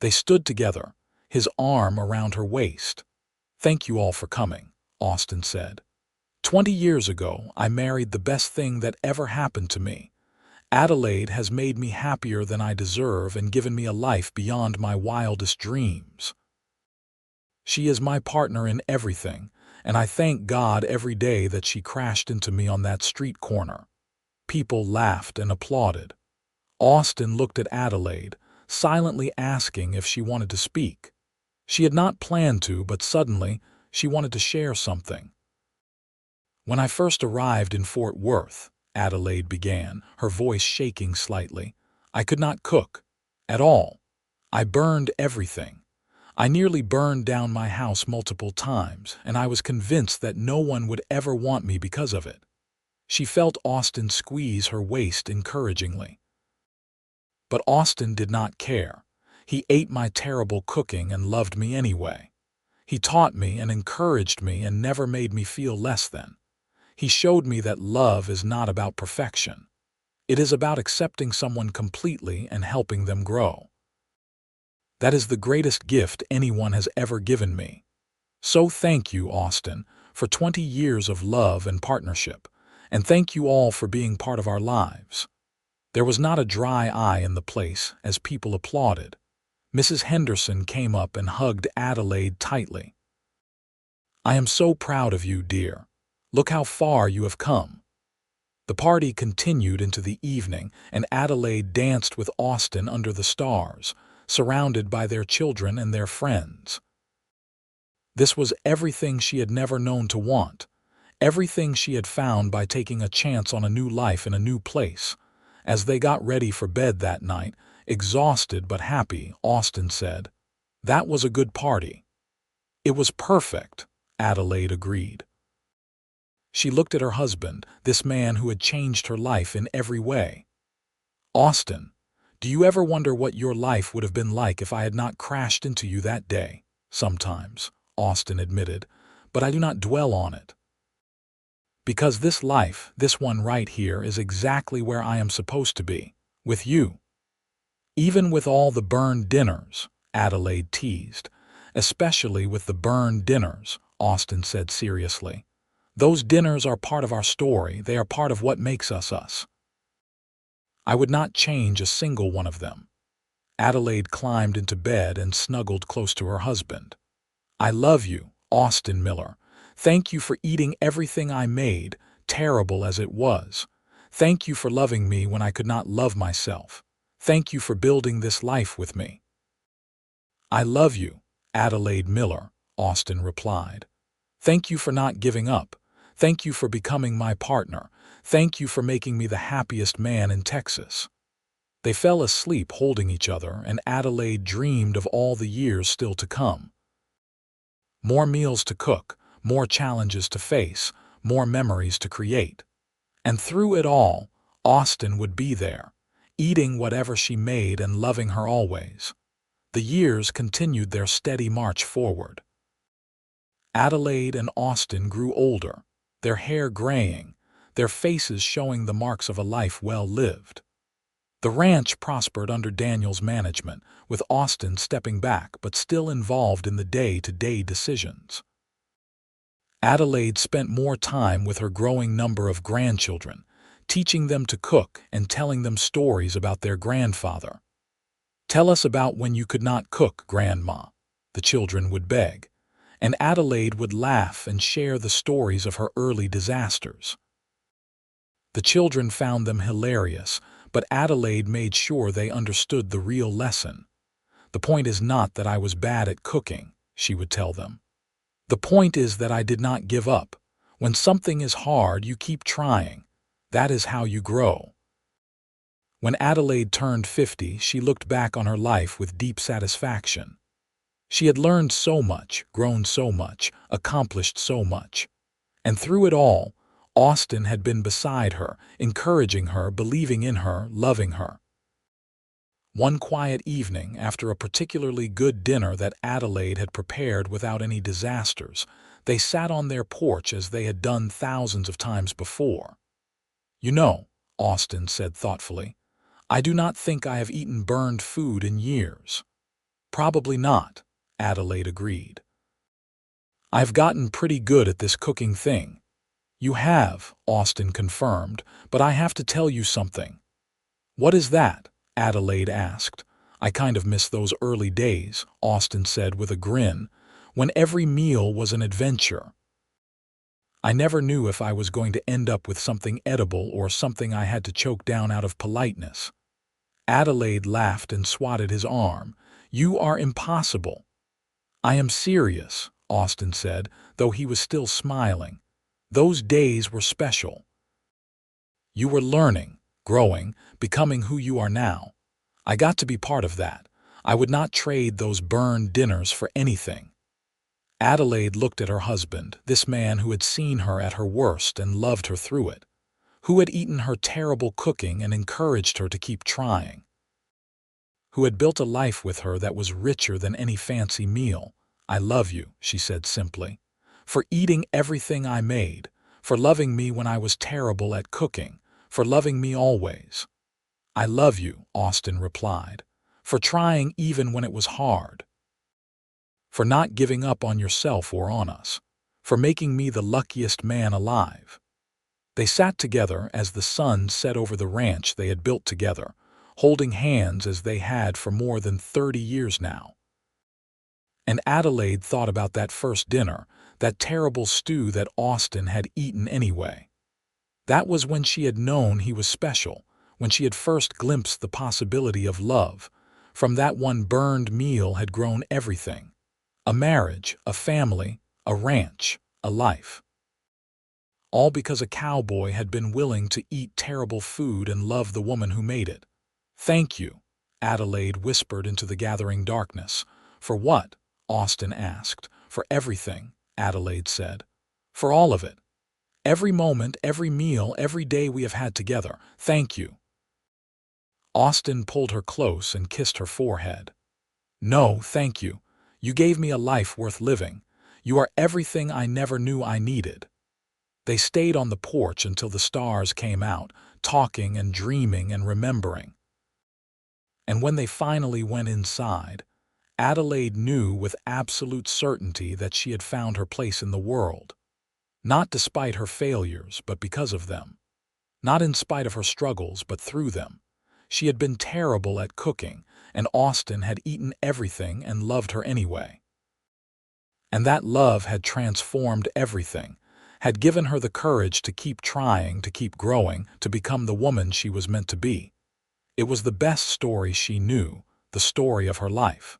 Speaker 1: They stood together, his arm around her waist. "Thank you all for coming," Austin said. 20 years ago, I married the best thing that ever happened to me. Adelaide has made me happier than I deserve and given me a life beyond my wildest dreams. She is my partner in everything, and I thank God every day that she crashed into me on that street corner." People laughed and applauded. Austin looked at Adelaide, silently asking if she wanted to speak. She had not planned to, but suddenly she wanted to share something. "When I first arrived in Fort Worth," Adelaide began, her voice shaking slightly, "I could not cook. At all. I burned everything. I nearly burned down my house multiple times, and I was convinced that no one would ever want me because of it." She felt Austin squeeze her waist encouragingly. But Austin did not care. He ate my terrible cooking and loved me anyway. He taught me and encouraged me and never made me feel less than. He showed me that love is not about perfection. It is about accepting someone completely and helping them grow. That is the greatest gift anyone has ever given me. So thank you, Austin, for 20 years of love and partnership, and thank you all for being part of our lives. There was not a dry eye in the place as people applauded. Mrs. Henderson came up and hugged Adelaide tightly. "I am so proud of you, dear. Look how far you have come." The party continued into the evening, and Adelaide danced with Austin under the stars, surrounded by their children and their friends. This was everything she had never known to want, everything she had found by taking a chance on a new life in a new place. As they got ready for bed that night, exhausted but happy, Austin said, "That was a good party." "It was perfect," Adelaide agreed. She looked at her husband, this man who had changed her life in every way. "Austin, do you ever wonder what your life would have been like if I had not crashed into you that day?" "Sometimes," Austin admitted, but I do not dwell on it. Because this life, this one right here, is exactly where I am supposed to be, with you. Even with all the burned dinners, Adelaide teased. Especially with the burned dinners, Austin said seriously. Those dinners are part of our story. They are part of what makes us us. I would not change a single one of them. Adelaide climbed into bed and snuggled close to her husband. I love you, Austin Miller. Thank you for eating everything I made, terrible as it was. Thank you for loving me when I could not love myself. Thank you for building this life with me. I love you, Adelaide Miller, Austin replied. Thank you for not giving up. Thank you for becoming my partner. Thank you for making me the happiest man in Texas. They fell asleep holding each other, and Adelaide dreamed of all the years still to come. More meals to cook, more challenges to face, more memories to create. And through it all, Austin would be there, eating whatever she made and loving her always. The years continued their steady march forward. Adelaide and Austin grew older, their hair graying, their faces showing the marks of a life well lived. The ranch prospered under Daniel's management, with Austin stepping back but still involved in the day-to-day decisions. Adelaide spent more time with her growing number of grandchildren, teaching them to cook and telling them stories about their grandfather. Tell us about when you could not cook, Grandma, the children would beg, and Adelaide would laugh and share the stories of her early disasters. The children found them hilarious, but Adelaide made sure they understood the real lesson. The point is not that I was bad at cooking, she would tell them. The point is that I did not give up. When something is hard, you keep trying. That is how you grow. When Adelaide turned 50, she looked back on her life with deep satisfaction. She had learned so much, grown so much, accomplished so much. And through it all, Austin had been beside her, encouraging her, believing in her, loving her. One quiet evening, after a particularly good dinner that Adelaide had prepared without any disasters, they sat on their porch as they had done thousands of times before. You know, Austin said thoughtfully, I do not think I have eaten burned food in years. Probably not, Adelaide agreed. I've gotten pretty good at this cooking thing. You have, Austin confirmed, but I have to tell you something. What is that? Adelaide asked. I kind of miss those early days, Austin said with a grin, when every meal was an adventure. I never knew if I was going to end up with something edible or something I had to choke down out of politeness. Adelaide laughed and swatted his arm. You are impossible. I am serious, Austin said, though he was still smiling. Those days were special. You were learning, growing, becoming who you are now. I got to be part of that. I would not trade those burned dinners for anything. Adelaide looked at her husband, this man who had seen her at her worst and loved her through it, who had eaten her terrible cooking and encouraged her to keep trying, who had built a life with her that was richer than any fancy meal. I love you, she said simply, for eating everything I made, for loving me when I was terrible at cooking, for loving me always. I love you, Austin replied, for trying even when it was hard, for not giving up on yourself or on us, for making me the luckiest man alive. They sat together as the sun set over the ranch they had built together, holding hands as they had for more than 30 years now. And Adelaide thought about that first dinner, that terrible stew that Austin had eaten anyway. That was when she had known he was special, when she had first glimpsed the possibility of love. From that one burned meal had grown everything. A marriage, a family, a ranch, a life. All because a cowboy had been willing to eat terrible food and love the woman who made it. Thank you, Adelaide whispered into the gathering darkness. For what? Austin asked. For everything, Adelaide said. For all of it. Every moment, every meal, every day we have had together. Thank you. Austin pulled her close and kissed her forehead. No, thank you. You gave me a life worth living. You are everything I never knew I needed." They stayed on the porch until the stars came out, talking and dreaming and remembering. And when they finally went inside, Adelaide knew with absolute certainty that she had found her place in the world. Not despite her failures, but because of them. Not in spite of her struggles, but through them. She had been terrible at cooking, and Austin had eaten everything and loved her anyway. And that love had transformed everything, had given her the courage to keep trying, to keep growing, to become the woman she was meant to be. It was the best story she knew, the story of her life.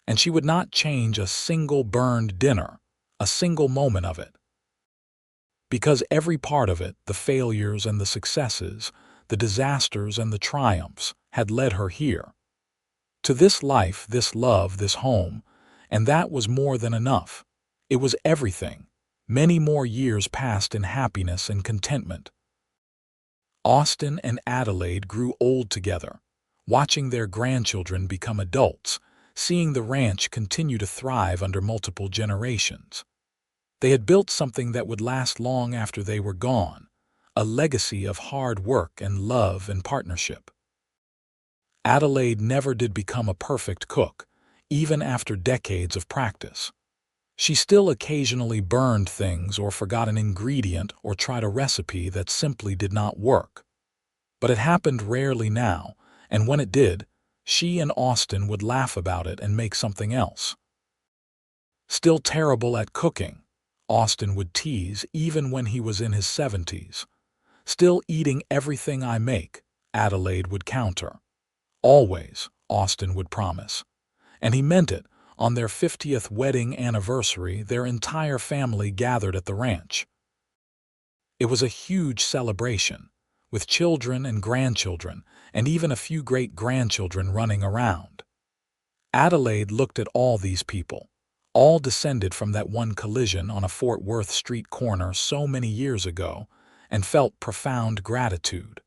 Speaker 1: And she would not change a single burned dinner, a single moment of it. Because every part of it, the failures and the successes, the disasters and the triumphs, had led her here. To this life, this love, this home, and that was more than enough. It was everything. Many more years passed in happiness and contentment. Austin and Adelaide grew old together, watching their grandchildren become adults, seeing the ranch continue to thrive under multiple generations. They had built something that would last long after they were gone, a legacy of hard work and love and partnership. Adelaide never did become a perfect cook, even after decades of practice. She still occasionally burned things or forgot an ingredient or tried a recipe that simply did not work. But it happened rarely now, and when it did, she and Austin would laugh about it and make something else. Still terrible at cooking, Austin would tease even when he was in his 70s. Still eating everything I make, Adelaide would counter. Always, Austin would promise. And he meant it. On their 50th wedding anniversary, their entire family gathered at the ranch. It was a huge celebration, with children and grandchildren, and even a few great-grandchildren running around. Adelaide looked at all these people, all descended from that one collision on a Fort Worth street corner so many years ago, and felt profound gratitude.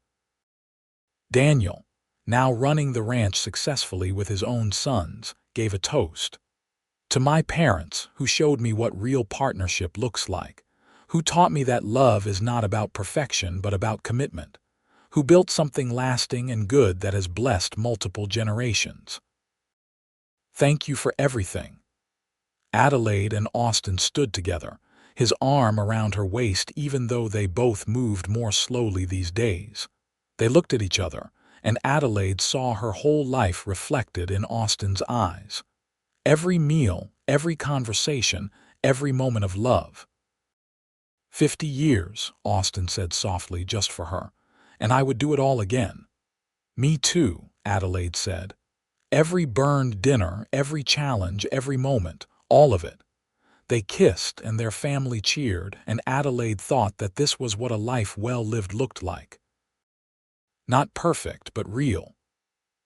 Speaker 1: Daniel, now running the ranch successfully with his own sons, gave a toast. "To my parents, who showed me what real partnership looks like, who taught me that love is not about perfection but about commitment, who built something lasting and good that has blessed multiple generations. Thank you for everything." Adelaide and Austin stood together, his arm around her waist even though they both moved more slowly these days. They looked at each other, and Adelaide saw her whole life reflected in Austin's eyes. Every meal, every conversation, every moment of love. 50 years, Austin said softly just for her, and I would do it all again. Me too, Adelaide said. Every burned dinner, every challenge, every moment, all of it. They kissed and their family cheered, and Adelaide thought that this was what a life well lived looked like. Not perfect, but real.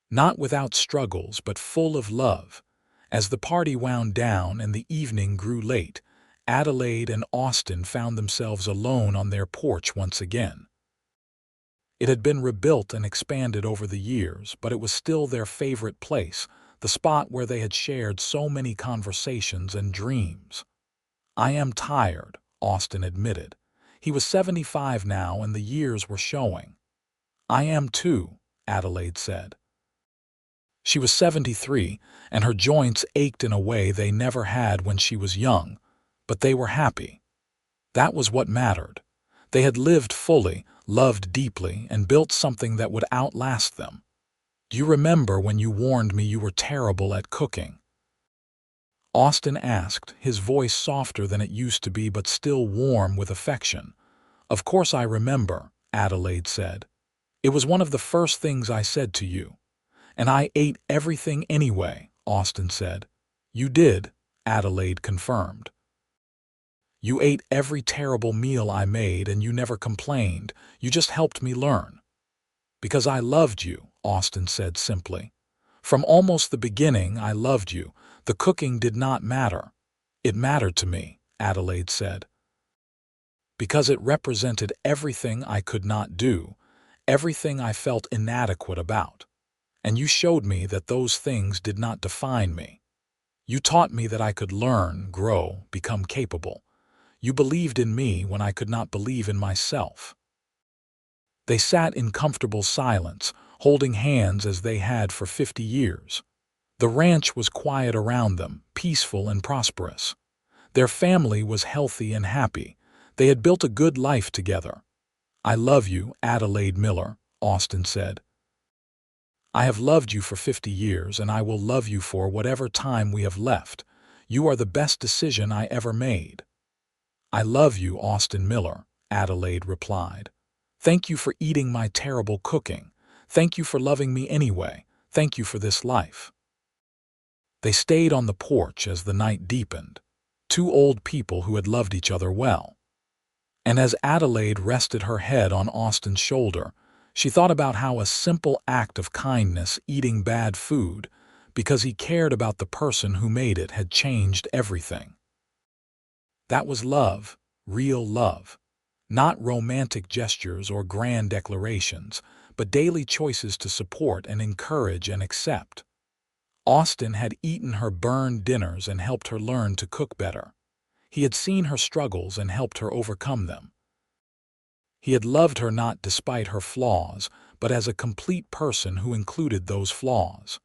Speaker 1: Not without struggles, but full of love. As the party wound down and the evening grew late, Adelaide and Austin found themselves alone on their porch once again. It had been rebuilt and expanded over the years, but it was still their favorite place, the spot where they had shared so many conversations and dreams. "I am tired," Austin admitted. He was 75 now and the years were showing. "I am too," Adelaide said. She was 73, and her joints ached in a way they never had when she was young, but they were happy. That was what mattered. They had lived fully, loved deeply, and built something that would outlast them. "Do you remember when you warned me you were terrible at cooking?" Austin asked, his voice softer than it used to be but still warm with affection. "Of course I remember," Adelaide said. "It was one of the first things I said to you. And I ate everything anyway," Austin said. "You did," Adelaide confirmed. "You ate every terrible meal I made and you never complained. You just helped me learn." "Because I loved you," Austin said simply. "From almost the beginning I loved you. The cooking did not matter." "It mattered to me," Adelaide said. "Because it represented everything I could not do, everything I felt inadequate about. And you showed me that those things did not define me. You taught me that I could learn, grow, become capable. You believed in me when I could not believe in myself." They sat in comfortable silence, holding hands as they had for 50 years. The ranch was quiet around them, peaceful and prosperous. Their family was healthy and happy. They had built a good life together. "I love you, Adelaide Miller," Austin said. "I have loved you for 50 years, and I will love you for whatever time we have left. You are the best decision I ever made." "I love you, Austin Miller," Adelaide replied. "Thank you for eating my terrible cooking. Thank you for loving me anyway. Thank you for this life." They stayed on the porch as the night deepened, two old people who had loved each other well. And as Adelaide rested her head on Austin's shoulder, she thought about how a simple act of kindness, eating bad food, because he cared about the person who made it, had changed everything. That was love, real love. Not romantic gestures or grand declarations, but daily choices to support and encourage and accept. Austin had eaten her burned dinners and helped her learn to cook better. He had seen her struggles and helped her overcome them. He had loved her not despite her flaws, but as a complete person who included those flaws.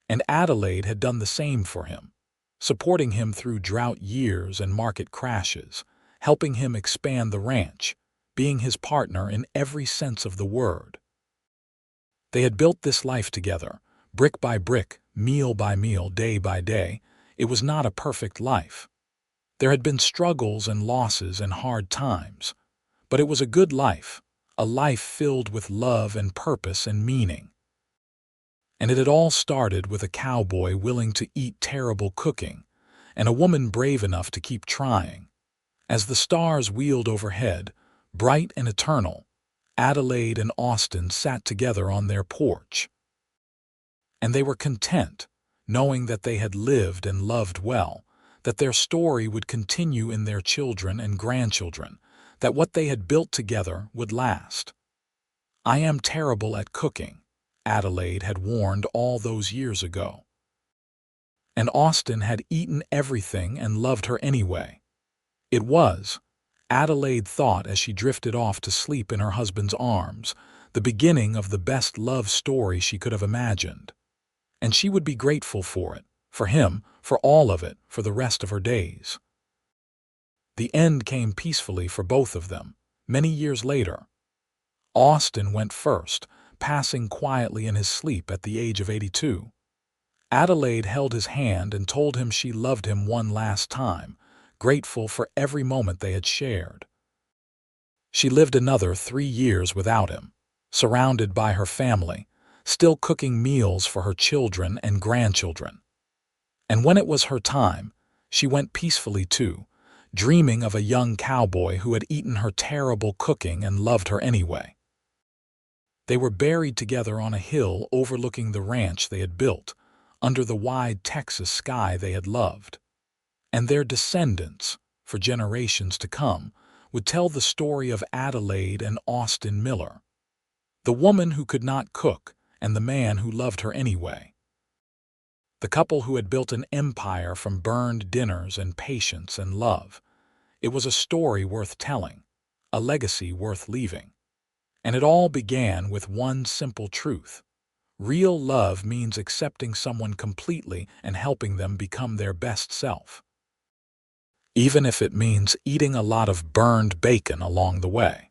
Speaker 1: And Adelaide had done the same for him, supporting him through drought years and market crashes, helping him expand the ranch, being his partner in every sense of the word. They had built this life together, brick by brick, meal by meal, day by day. It was not a perfect life. There had been struggles and losses and hard times, but it was a good life, a life filled with love and purpose and meaning. And it had all started with a cowboy willing to eat terrible cooking, and a woman brave enough to keep trying. As the stars wheeled overhead, bright and eternal, Adelaide and Austin sat together on their porch. And they were content, knowing that they had lived and loved well, that their story would continue in their children and grandchildren, that what they had built together would last. "I am terrible at cooking," Adelaide had warned all those years ago. And Austin had eaten everything and loved her anyway. It was, Adelaide thought as she drifted off to sleep in her husband's arms, the beginning of the best love story she could have imagined. And she would be grateful for it, for him, for all of it, for the rest of her days. The end came peacefully for both of them, many years later. Austin went first, passing quietly in his sleep at the age of 82. Adelaide held his hand and told him she loved him one last time, grateful for every moment they had shared. She lived another 3 years without him, surrounded by her family, still cooking meals for her children and grandchildren. And when it was her time, she went peacefully too, dreaming of a young cowboy who had eaten her terrible cooking and loved her anyway. They were buried together on a hill overlooking the ranch they had built, under the wide Texas sky they had loved. And their descendants, for generations to come, would tell the story of Adelaide and Austin Miller, the woman who could not cook and the man who loved her anyway. The couple who had built an empire from burned dinners and patience and love. It was a story worth telling, a legacy worth leaving. And it all began with one simple truth. Real love means accepting someone completely and helping them become their best self, even if it means eating a lot of burned bacon along the way.